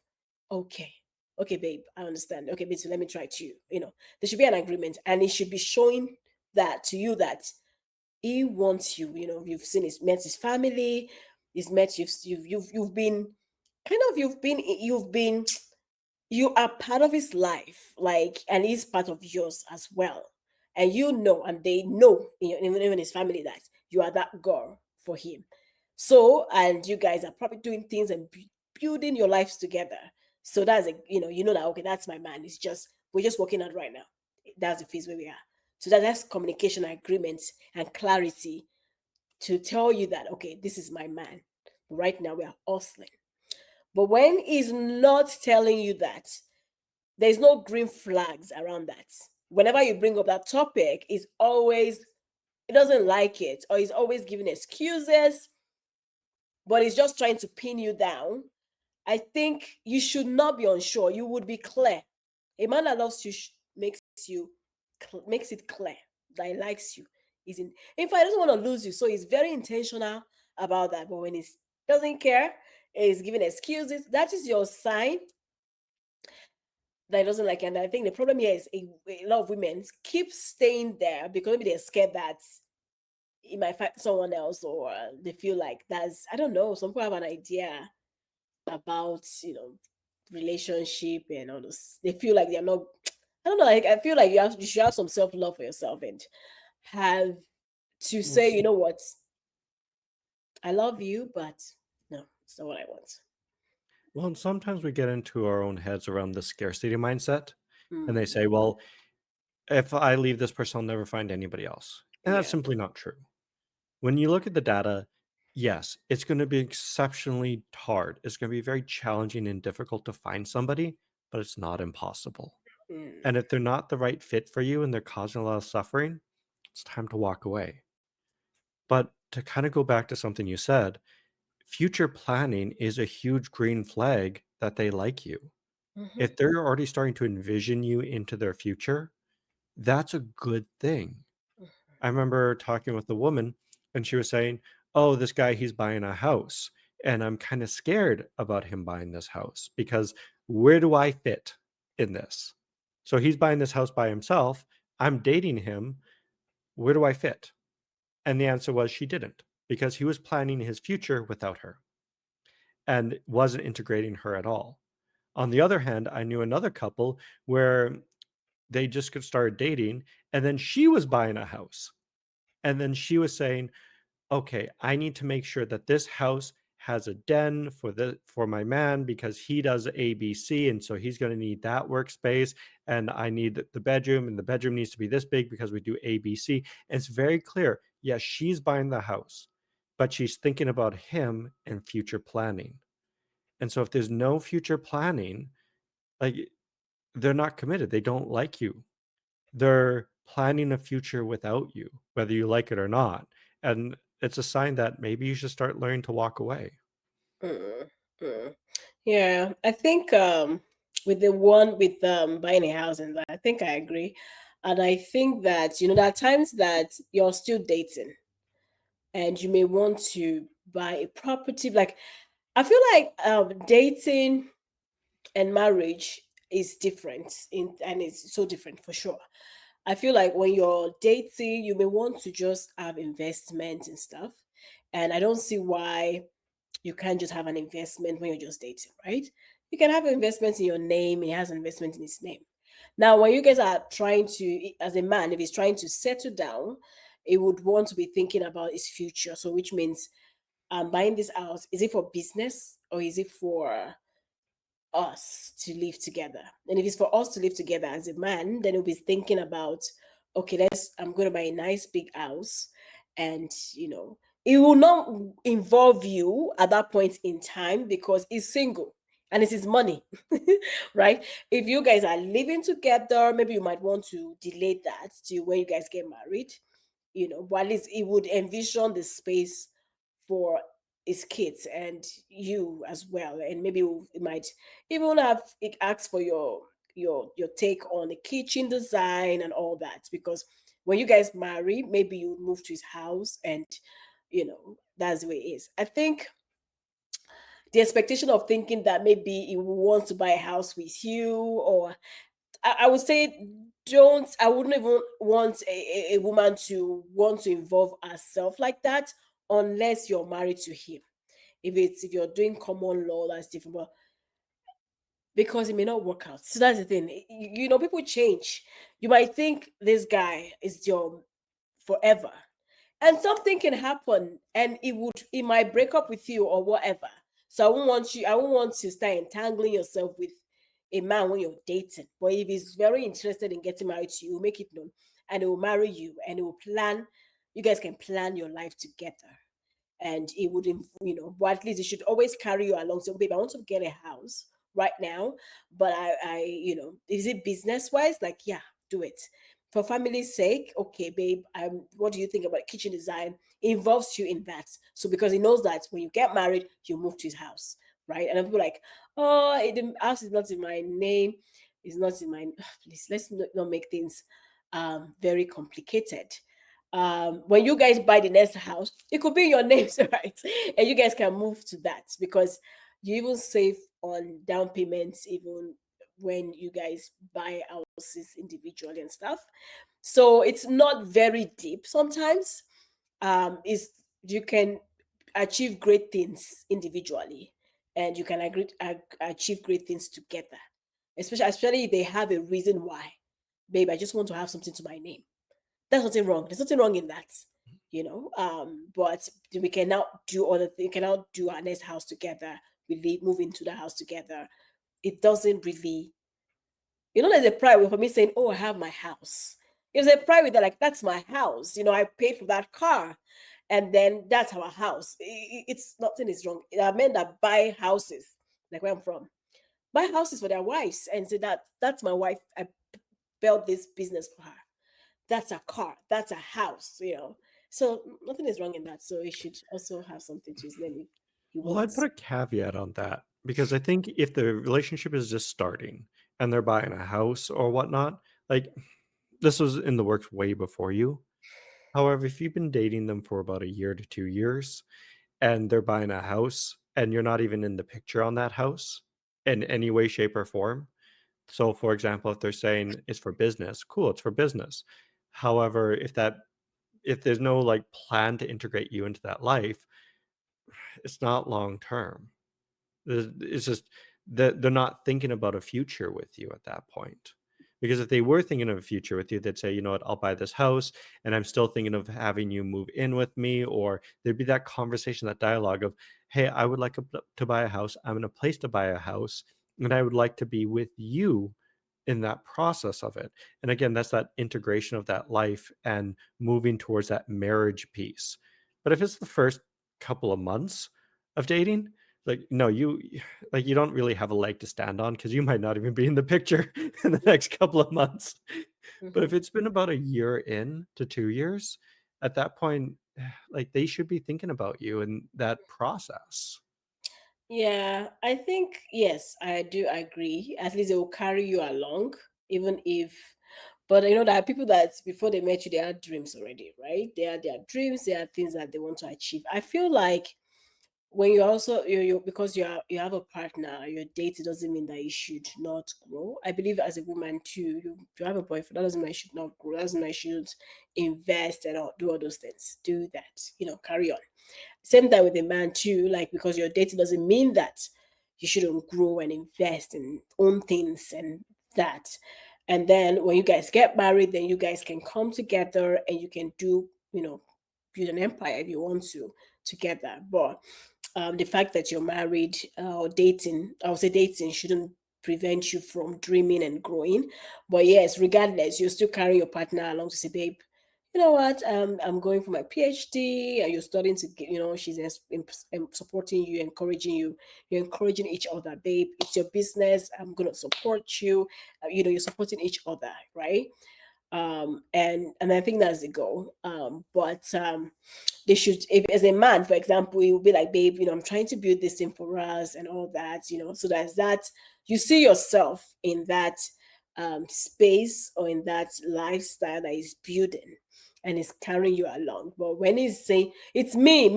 Speaker 2: okay, okay, babe, I understand. Okay, babe, so let me try to, there should be an agreement, and it should be showing that to you that he wants you. You've seen his met his family, he's met you've been kind of you've been you are part of his life, like, and he's part of yours as well. And and they know, even his family, that you are that girl for him. So, and you guys are probably doing things and building your lives together. So that's a, that, okay, that's my man. It's just, we're just working out right now. That's the phase where we are. So that's communication, agreements, and clarity to tell you that, okay, this is my man. Right now we are hustling. But when he's not telling you that, there's no green flags around that. Whenever you bring up that topic, it's always, he doesn't like it, or he's always giving excuses, but he's just trying to pin you down. I think you should not be unsure. You would be clear. A man that loves you makes it clear that he likes you. In fact, he doesn't want to lose you, so he's very intentional about that. But when he doesn't care, he's giving excuses. That is your sign that he doesn't like. And I think the problem here is a lot of women keep staying there because maybe they're scared that he might find someone else, or they feel like that's, I don't know. Some people have an idea about, relationship and all this. They feel like they're not. I don't know. Like, I feel like you should have some self love for yourself and have to
Speaker 1: Well,
Speaker 2: say, you know what, I love you, but no, it's not what I want.
Speaker 1: well, and sometimes we get into our own heads around the scarcity mindset, and they
Speaker 2: Mm,
Speaker 1: say, "Well, if I leave this person, I'll never find anybody else," and that's
Speaker 2: yeah.
Speaker 1: simply not true. When you look at the data, yes, it's going to be exceptionally hard. It's going to be very challenging and difficult to find somebody, but it's not impossible.
Speaker 2: Mm,
Speaker 1: And if they're not the right fit for you and they're causing a lot of suffering, it's time to walk away. But to kind of go back to something you said, future planning is a huge green flag that they like you.
Speaker 2: mhm,
Speaker 1: If they're already starting to envision you into their future, that's a good thing. I remember talking with a woman and she was saying, "Oh, this guy, he's buying a house. And I'm kind of scared about him buying this house because where do I fit in this? So he's buying this house by himself. I'm dating him. Where do I fit?" And the answer was she didn't because he was planning his future without her and wasn't integrating her at all. On the other hand, I knew another couple where they just got started dating and then she was buying a house. And then she was saying, "Okay, I need to make sure that this house has a den for my man because he does ABC and so he's going to need that workspace and I need the bedroom and the bedroom needs to be this big because we do ABC." And it's very clear. Yes, she's buying the house, but she's thinking about him and future planning. And so if there's no future planning, like they're not committed. They don't like you. They're planning a future without you, whether you like it or not. And it's a sign that maybe you should start learning to walk away.
Speaker 2: mm, mm. Yeah, I think with the one with buying a house and that, I think I agree. And I think that, there are times that you're still dating and you may want to buy a property. Like, I feel like dating and marriage is different, and it's so different for sure. I feel like when you're dating, you may want to just have investment and stuff. And I don't see why you can't just have an investment when you're just dating, right? You can have investments in your name, he has investment in his name. Now, when you guys are trying to, as a man, if he's trying to settle down, he would want to be thinking about his future. So, which means, buying this house, is it for business or is it for us to live together? And if it's for us to live together as a man, then he'll be thinking about, okay, I'm going to buy a nice big house. And, it will not involve you at that point in time because he's single and it's his money, right? If you guys are living together, maybe you might want to delay that to when you guys get married, but at least it would envision the space for his kids and you as well. And maybe it might even have it asks for your take on the kitchen design and all that. Because when you guys marry, maybe you move to his house and that's the way it is. I think the expectation of thinking that maybe he wants to buy a house with you, or I would say, don't. I wouldn't even want a woman to want to involve herself like that unless you're married to him. If you're doing common law, that's different. But because it may not work out. So that's the thing. People change. You might think this guy is your forever, and something can happen, and it might break up with you or whatever. So I won't want to start entangling yourself with a man when you're dating. But if he's very interested in getting married to you, he'll make it known, and he will marry you, and he will plan. You guys can plan your life together, and it would, but at least it should always carry you along. So, babe, I want to get a house right now, but is it business wise? Like, yeah, do it for family's sake. Okay, babe, what do you think about kitchen design? It involves you in that. So because he knows that when you get married, you move to his house, right? And then people are like, oh, the house is not in my name, it's not in my. Please, let's not make things very complicated. When you guys buy the next house, it could be in your names, right? And you guys can move to that because you even save on down payments, even when you guys buy houses individually and stuff. So it's not very deep sometimes. Is You can achieve great things individually, and you can achieve great things together. Especially if they have a reason why. Babe, I just want to have something to my name. There's nothing wrong. There's nothing wrong in that, But we can now do other things. We can now do our next house together. We move into the house together. It doesn't really, there's a pride for me saying, "Oh, I have my house." There's a pride with that, like that's my house. I paid for that car, and then that's our house. It's nothing is wrong. There are men that buy houses, like where I'm from, buy houses for their wives and say that's my wife. I built this business for her. That's a car, that's a house. So nothing is wrong in that. So he should also have something to his name if he
Speaker 1: Well, I'd put
Speaker 2: wants.
Speaker 1: a caveat on that because I think if the relationship is just starting and they're buying a house or whatnot, like this was in the works way before you. However, if you've been dating them for about a year to 2 years and they're buying a house and you're not even in the picture on that house in any way, shape, or form. So, for example, if they're saying it's for business, cool, it's for business. However, if there's no like plan to integrate you into that life, it's not long term. It's just that they're not thinking about a future with you at that point. Because if they were thinking of a future with you, they'd say, you know what, I'll buy this house and I'm still thinking of having you move in with me. Or there'd be that conversation, that dialogue of, hey, I would like to buy a house. I'm in a place to buy a house and I would like to be with you in that process of it. And again, that's that integration of that life and moving towards that marriage piece. But if it's the first couple of months of dating, like, no, like, you don't really have a leg to stand on because you might not even be in the picture in the next couple of months. But if
Speaker 2: Mhm.
Speaker 1: it's been about a year in to 2 years, at that point, like, they should be thinking about you in that process.
Speaker 2: Yeah, I think yes, I do agree. At least it will carry you along, even if. But there are people that before they met you, they had dreams already, right? They had their dreams, they had things that they want to achieve. I feel like when you also you because you have a partner, your date, it doesn't mean that you should not grow. I believe as a woman too, you have a boyfriend, that doesn't mean you should not grow. That doesn't mean you should invest and do all those things. Do that, carry on. Same time with a man too, like because you're dating doesn't mean that you shouldn't grow and invest and own things and that. And then when you guys get married, then you guys can come together and you can do, build an empire if you want to together. But the fact that you're married or dating, I would say dating shouldn't prevent you from dreaming and growing. But yes, regardless, you're still carrying your partner along to say, babe, you know what? I'm going for my PhD, and you're studying to get, she's supporting you, encouraging you. You're encouraging each other, babe. It's your business. I'm gonna support you. You're supporting each other, right? And I think that's the goal. But they should, if as a man, for example, he will be like, babe, I'm trying to build this thing for us and all that, so that's that you see yourself in that space or in that lifestyle that is building and is carrying you along. But when he's saying it's me,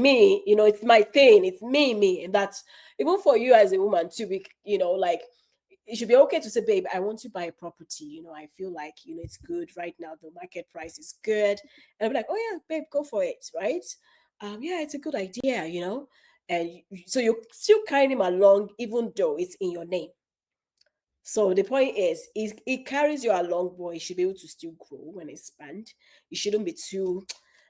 Speaker 2: it's my thing, it's me, and that's even for you as a woman to be, like it should be okay to say, babe, I want to buy a property. I feel like, it's good right now. The market price is good. And I'll be like, oh yeah, babe, go for it. Right. Yeah, it's a good idea, And so you're still carrying him along, even though it's in your name. So the point is, it carries you along, but it should be able to still grow and expand. It shouldn't be too,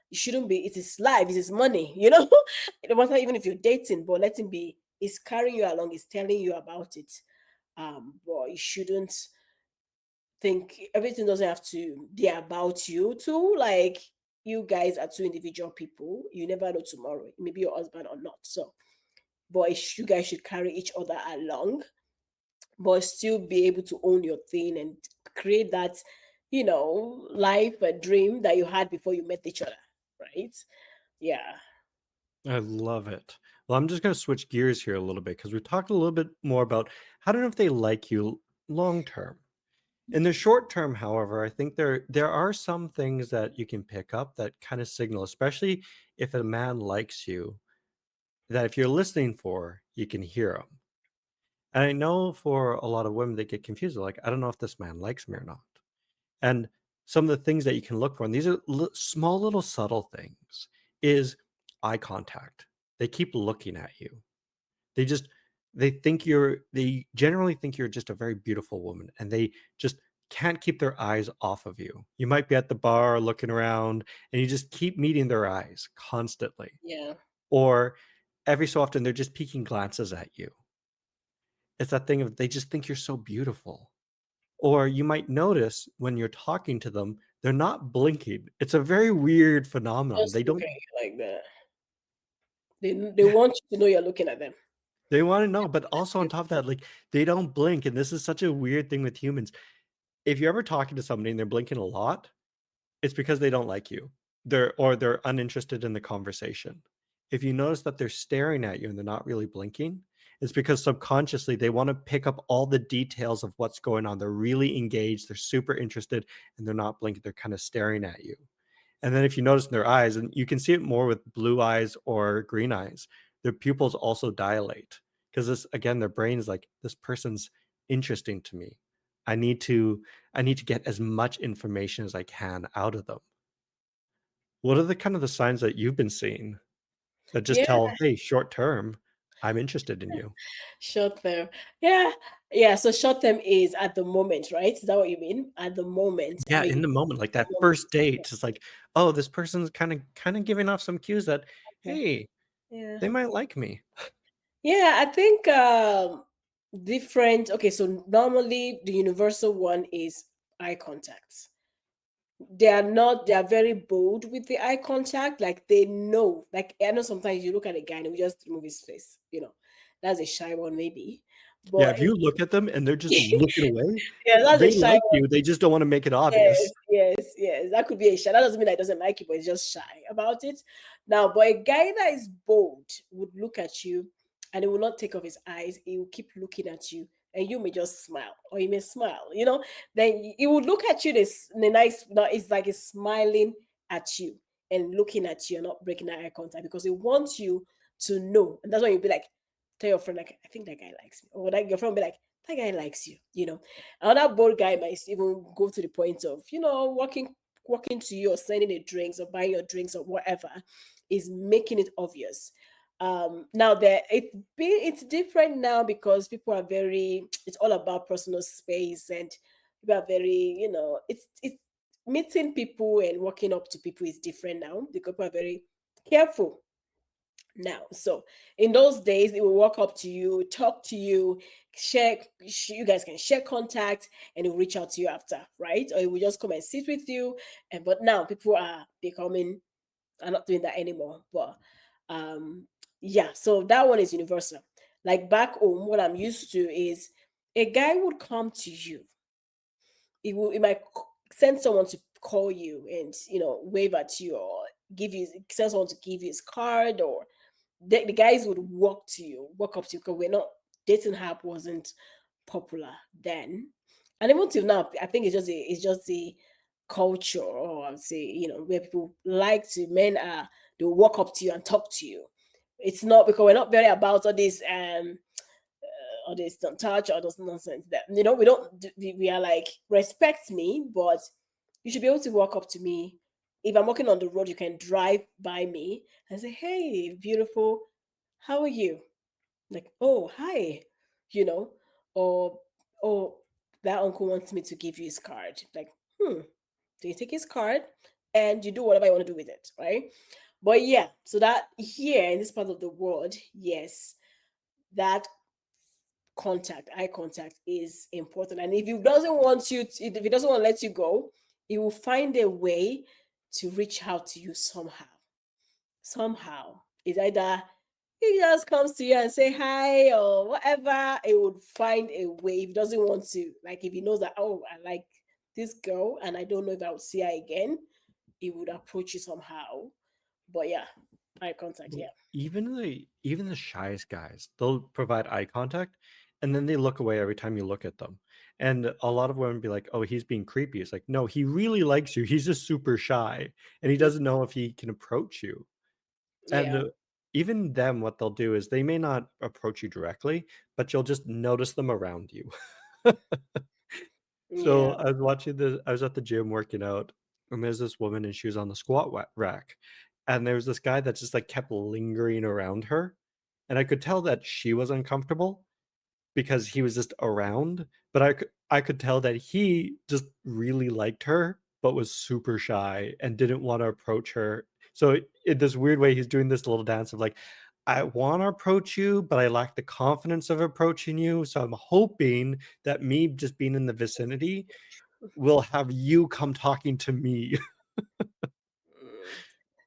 Speaker 2: it shouldn't be, it is life, it is money, no matter even if you're dating, but let him be, it's carrying you along, it's telling you about it. But you shouldn't think everything doesn't have to be about you too. Like you guys are two individual people. You never know tomorrow. It may be your husband or not. So, but you guys should carry each other along, but still be able to own your thing and create that, life a dream that you had before you met each other. Right? Yeah.
Speaker 1: I love it. Well, I'm just going to switch gears here a little bit because we talked a little bit more about how to know if they like you long term. In the short term, however, I think there are some things that you can pick up that kind of signal, especially if a man likes you, that if you're listening for, you can hear him. And I know for a lot of women, they get confused. They're like, I don't know if this man likes me or not. And some of the things that you can look for, and these are small little subtle things, is eye contact. They keep looking at you. They just they generally think you're just a very beautiful woman, and they just can't keep their eyes off of you. You might be at the bar looking around, and you just keep meeting their eyes constantly.
Speaker 2: Yeah.
Speaker 1: Or every so often, they're just peeking glances at you. It's that thing of they just think you're so beautiful. Or you might notice when you're talking to them, they're not blinking. It's a very weird phenomenon.
Speaker 2: Just
Speaker 1: They
Speaker 2: look
Speaker 1: don't
Speaker 2: at you like that. They want you to know you're looking at them.
Speaker 1: they wanna know, but also on top of that, like, they don't blink, and this is such a weird thing with humans. If you're ever talking to somebody and they're blinking a lot, it's because they don't like you. They're uninterested in the conversation. If you notice that they're staring at you and they're not really blinking, it's because subconsciously they wanna pick up all the details of what's going on. They're really engaged, they're super interested, and they're not blinking, they're kinda staring at you. And then if you notice in their eyes, and you can see it more with blue eyes or green eyes, their pupils also dilate because this again, their brain is like, this person's interesting to me. I need to I need to get as much information as I can out of them. What are the kind of the signs that you've been seeing that just
Speaker 2: Yeah.
Speaker 1: tell, hey, short term, I'm interested in you?
Speaker 2: Short term. Yeah. Yeah. So short term is at the moment, right? Is that what you mean? At the moment. I
Speaker 1: Yeah,
Speaker 2: mean,
Speaker 1: in the moment, like
Speaker 2: at
Speaker 1: that
Speaker 2: the moment.
Speaker 1: first date, it's like, oh, this person's kind of giving off some cues that,
Speaker 2: Okay.
Speaker 1: hey,
Speaker 2: Yeah.
Speaker 1: they might like me.
Speaker 2: Yeah. I think different. Okay. So normally the universal one is eye contact. They are very bold with the eye contact. Like they know. Like I know sometimes you look at a guy and we just remove his face. That's a shy one, maybe.
Speaker 1: Yeah,
Speaker 2: But
Speaker 1: if you look at them and they're just looking away,
Speaker 2: yeah, that's a
Speaker 1: they
Speaker 2: shy
Speaker 1: like
Speaker 2: one.
Speaker 1: you, they just don't wanna make it obvious.
Speaker 2: Yes, yes, yes. That could be a shy. That doesn't mean that he doesn't like you, but he's just shy about it. Now, but a guy that is bold would look at you and he will not take off his eyes. He will keep looking at you. And you may just smile, or you may smile, Then he would look at you this in a nice, no, it's like he's smiling at you and looking at you and not breaking eye contact because he wants you to know. And that's why you'll be like, tell your friend, like, I think that guy likes me. Or like your friend will be like, that guy likes you. Another bold guy might even go to the point of, walking to you or sending you drinks or buying your drinks or whatever, is making it obvious. Now that it's different now because people are very it's all about personal space and People are very, it's meeting people and walking up to people is different now because people are very careful now. So in those days, it will walk up to you, talk to you, share. You guys can share contact, and it will reach out to you after, right? Or it will just come and sit with you. And but now people are not doing that anymore. But um, yeah, so that one is universal. Like back home, what I'm used to is a guy would come to you. It might send someone to call you and wave at you or send someone to give you his card, or the guys would walk up to you because we're not dating app wasn't popular then, and even till now I think it's just the culture, or I would say where people like to men are they'll walk up to you and talk to you. It's not because we're not very about all this don't touch all those nonsense that we don't we are like respect me, but you should be able to walk up to me. If I'm walking on the road, you can drive by me and say, hey, beautiful, how are you? Like, oh, hi, you know, or oh, that uncle wants me to give you his card. Like, so you take his card and you do whatever you want to do with it, right? But yeah, so that here in this part of the world, yes, that eye contact is important. And if he doesn't want if he doesn't want to let you go, he will find a way to reach out to you somehow. Somehow. It's either he just comes to you and say hi or whatever. He would find a way. If he doesn't want to, like if he knows that, oh, I like this girl and I don't know if I would see her again, he would approach you somehow. But yeah, eye contact,
Speaker 1: Well,
Speaker 2: yeah.
Speaker 1: even the shyest guys, they'll provide eye contact, and then they look away every time you look at them. And a lot of women be like, "Oh, he's being creepy." It's like, no, he really likes you. He's just super shy, and he doesn't know if he can approach you. And
Speaker 2: Yeah.
Speaker 1: even them, what they'll do is they may not approach you directly, but you'll just notice them around you. So
Speaker 2: Yeah.
Speaker 1: I was at the gym working out, and there's this woman, and she was on the rack, and there was this guy that just like kept lingering around her, and I could tell that she was uncomfortable because he was just around, but I could tell that he just really liked her, but was super shy and didn't want to approach her. So in this weird way, he's doing this little dance of like, I want to approach you, but I lack the confidence of approaching you. So I'm hoping that me just being in the vicinity will have you come talking to me.
Speaker 2: Mm.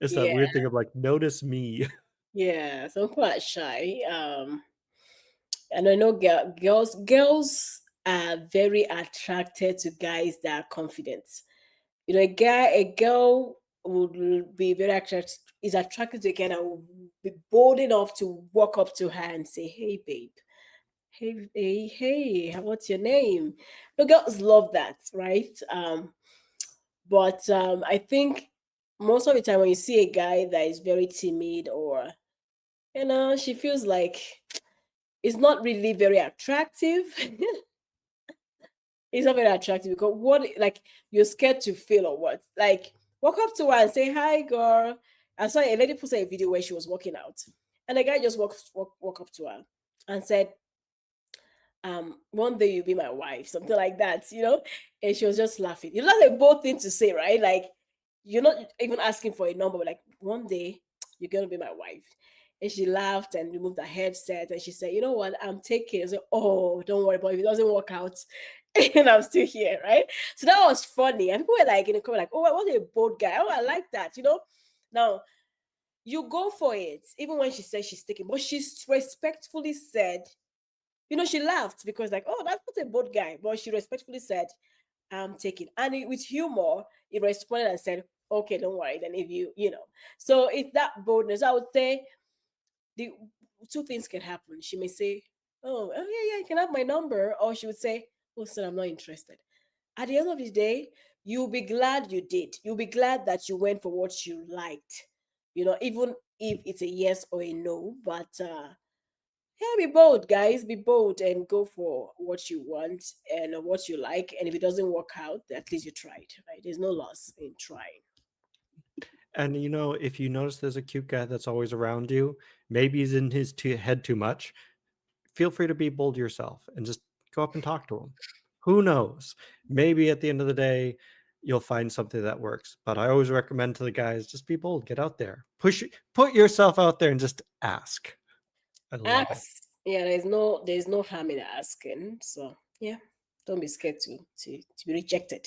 Speaker 1: It's that
Speaker 2: Yeah.
Speaker 1: weird thing of like, notice me.
Speaker 2: Yeah. So I'm quite shy. And I know girls are very attracted to guys that are confident. A girl would be very attracted is attracted to a guy that will be bold enough to walk up to her and say, "Hey, babe, hey, what's your name?" The girls love that, right? But I think most of the time when you see a guy that is very timid, or she feels like it's not really very attractive. It's not very attractive because what, like, you're scared to fail or what? Like, walk up to her and say, "Hi, girl." I saw a lady posted a video where she was walking out, and the guy just walk up to her and said, "One day you'll be my wife," something like that. And she was just laughing. It's not a bold thing to say, right? Like, you're not even asking for a number, but like, "One day you're gonna be my wife." And she laughed and removed her headset and she said, "You know what? I'm taking." I said, "Oh, don't worry, but if it doesn't work out, and I'm still here, right?" So that was funny. And people were like in the comment, like, "Oh, what a bold guy. Oh, I like that. Now you go for it, even when she said she's taking, but she respectfully said, she laughed because, like, oh, that's not a bold guy. But she respectfully said, "I'm taking." And with humor, he responded and said, "Okay, don't worry. Then if So it's that boldness. I would say the two things can happen. She may say, "Oh, yeah, you can have my number," or she would say, "Oh, sir, I'm not interested." At the end of the day, you'll be glad you did. You'll be glad that you went for what you liked. Even if it's a yes or a no. But yeah, be bold, guys. Be bold and go for what you want and what you like. And if it doesn't work out, at least you tried, right? There's no loss in trying.
Speaker 1: And if you notice there's a cute guy that's always around you, maybe he's in his head too much, feel free to be bold yourself and just go up and talk to him. Who knows? Maybe at the end of the day, you'll find something that works. But I always recommend to the guys, just be bold, get out there, put yourself out there and just ask. I love it.
Speaker 2: Ask. Yeah, there's no harm in asking. So yeah, don't be scared to be rejected.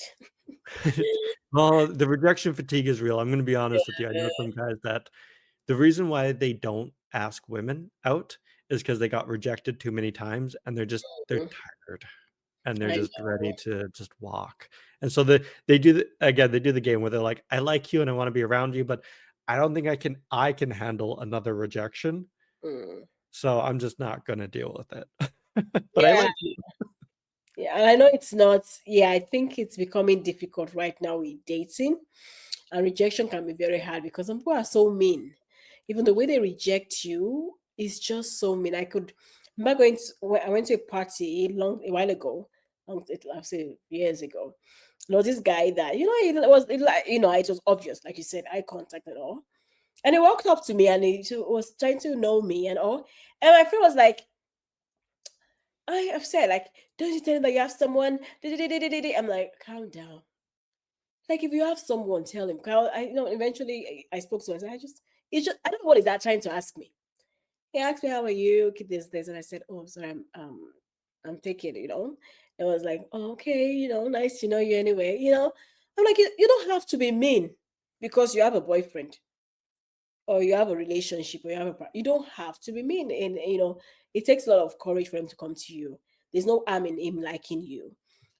Speaker 1: Well, the rejection fatigue is real. I'm going to be honest with you. I know
Speaker 2: Yeah.
Speaker 1: some guys that the reason why they don't ask women out is because they got rejected too many times and they're
Speaker 2: Mm,
Speaker 1: tired and they're
Speaker 2: I
Speaker 1: just ready
Speaker 2: know.
Speaker 1: to just walk. And so they do they do the game where they're like, I like you and I want to be around you, but I don't think I can handle another rejection.
Speaker 2: Mm.
Speaker 1: So I'm just not gonna deal with it. But I
Speaker 2: Yeah,
Speaker 1: like you.
Speaker 2: yeah, and I know it's not. Yeah, I think it's becoming difficult right now with dating, and rejection can be very hard because some people are so mean. Even the way they reject you is just so mean. I could remember going to when I went to a party a while ago, I'll say years ago. There was this guy that it was obvious, like you said, eye contact and all. And he walked up to me and was trying to know me and all. And my friend was like, I have said, like, don't you tell him that you have someone? I'm like, calm down. Like, if you have someone, tell him. Eventually I spoke to him. I said, I don't know what is that trying to ask me. He asked me, how are you? Keep this. And I said, oh, sorry, I'm taking, And I was like, oh, okay, nice to know you anyway. I'm like, you don't have to be mean because you have a boyfriend or you have a relationship or you don't have to be mean. And it takes a lot of courage for him to come to you. There's no harm in him liking you,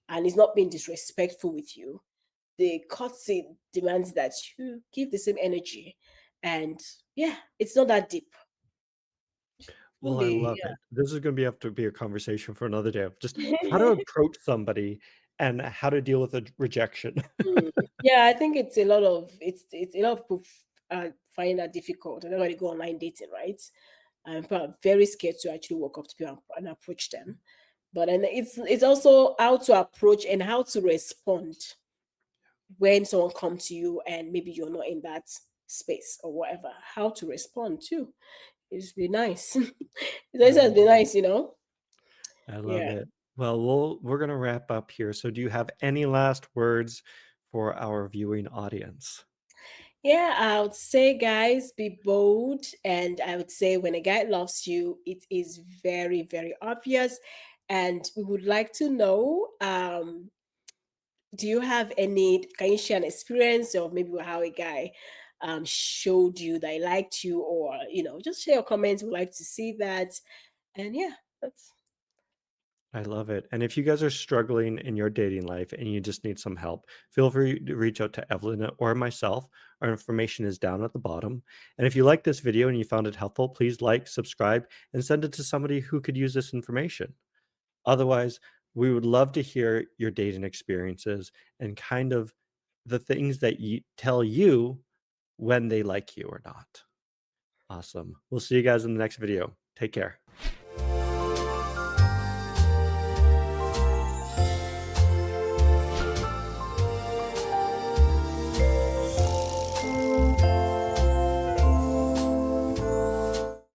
Speaker 2: and he's not being disrespectful with you. The courtesy demands that you give the same energy, and yeah, it's not that deep.
Speaker 1: Well,
Speaker 2: Don't
Speaker 1: I
Speaker 2: be
Speaker 1: love it. This is gonna have to be a conversation for another day of just how to
Speaker 2: yeah.
Speaker 1: approach somebody and how to deal with a rejection.
Speaker 2: Mm. Yeah, I think it's a lot of people find that difficult. And that's why they go online dating, right? And people are very scared to actually walk up to people and approach them. But then it's also how to approach and how to respond when someone comes to you and maybe you're not in that space or whatever. How to respond too. It's be nice. This
Speaker 1: I
Speaker 2: has been
Speaker 1: love it.
Speaker 2: nice.
Speaker 1: I love
Speaker 2: Yeah.
Speaker 1: it. Well, we're gonna wrap up here. So do you have any last words for our viewing audience?
Speaker 2: Yeah, I would say, guys, be bold. And I would say, when a guy loves you, it is very, very obvious. And we would like to know, do you have can you share an experience of maybe how a guy showed you that he liked you, or, just share your comments. We'd like to see that. And yeah, that's.
Speaker 1: I love it. And if you guys are struggling in your dating life and you just need some help, feel free to reach out to Evelyn or myself. Our information is down at the bottom. And if you like this video and you found it helpful, please like, subscribe, and send it to somebody who could use this information. Otherwise, we would love to hear your dating experiences and kind of the things that you tell you when they like you or not. Awesome. We'll see you guys in the next video. Take care.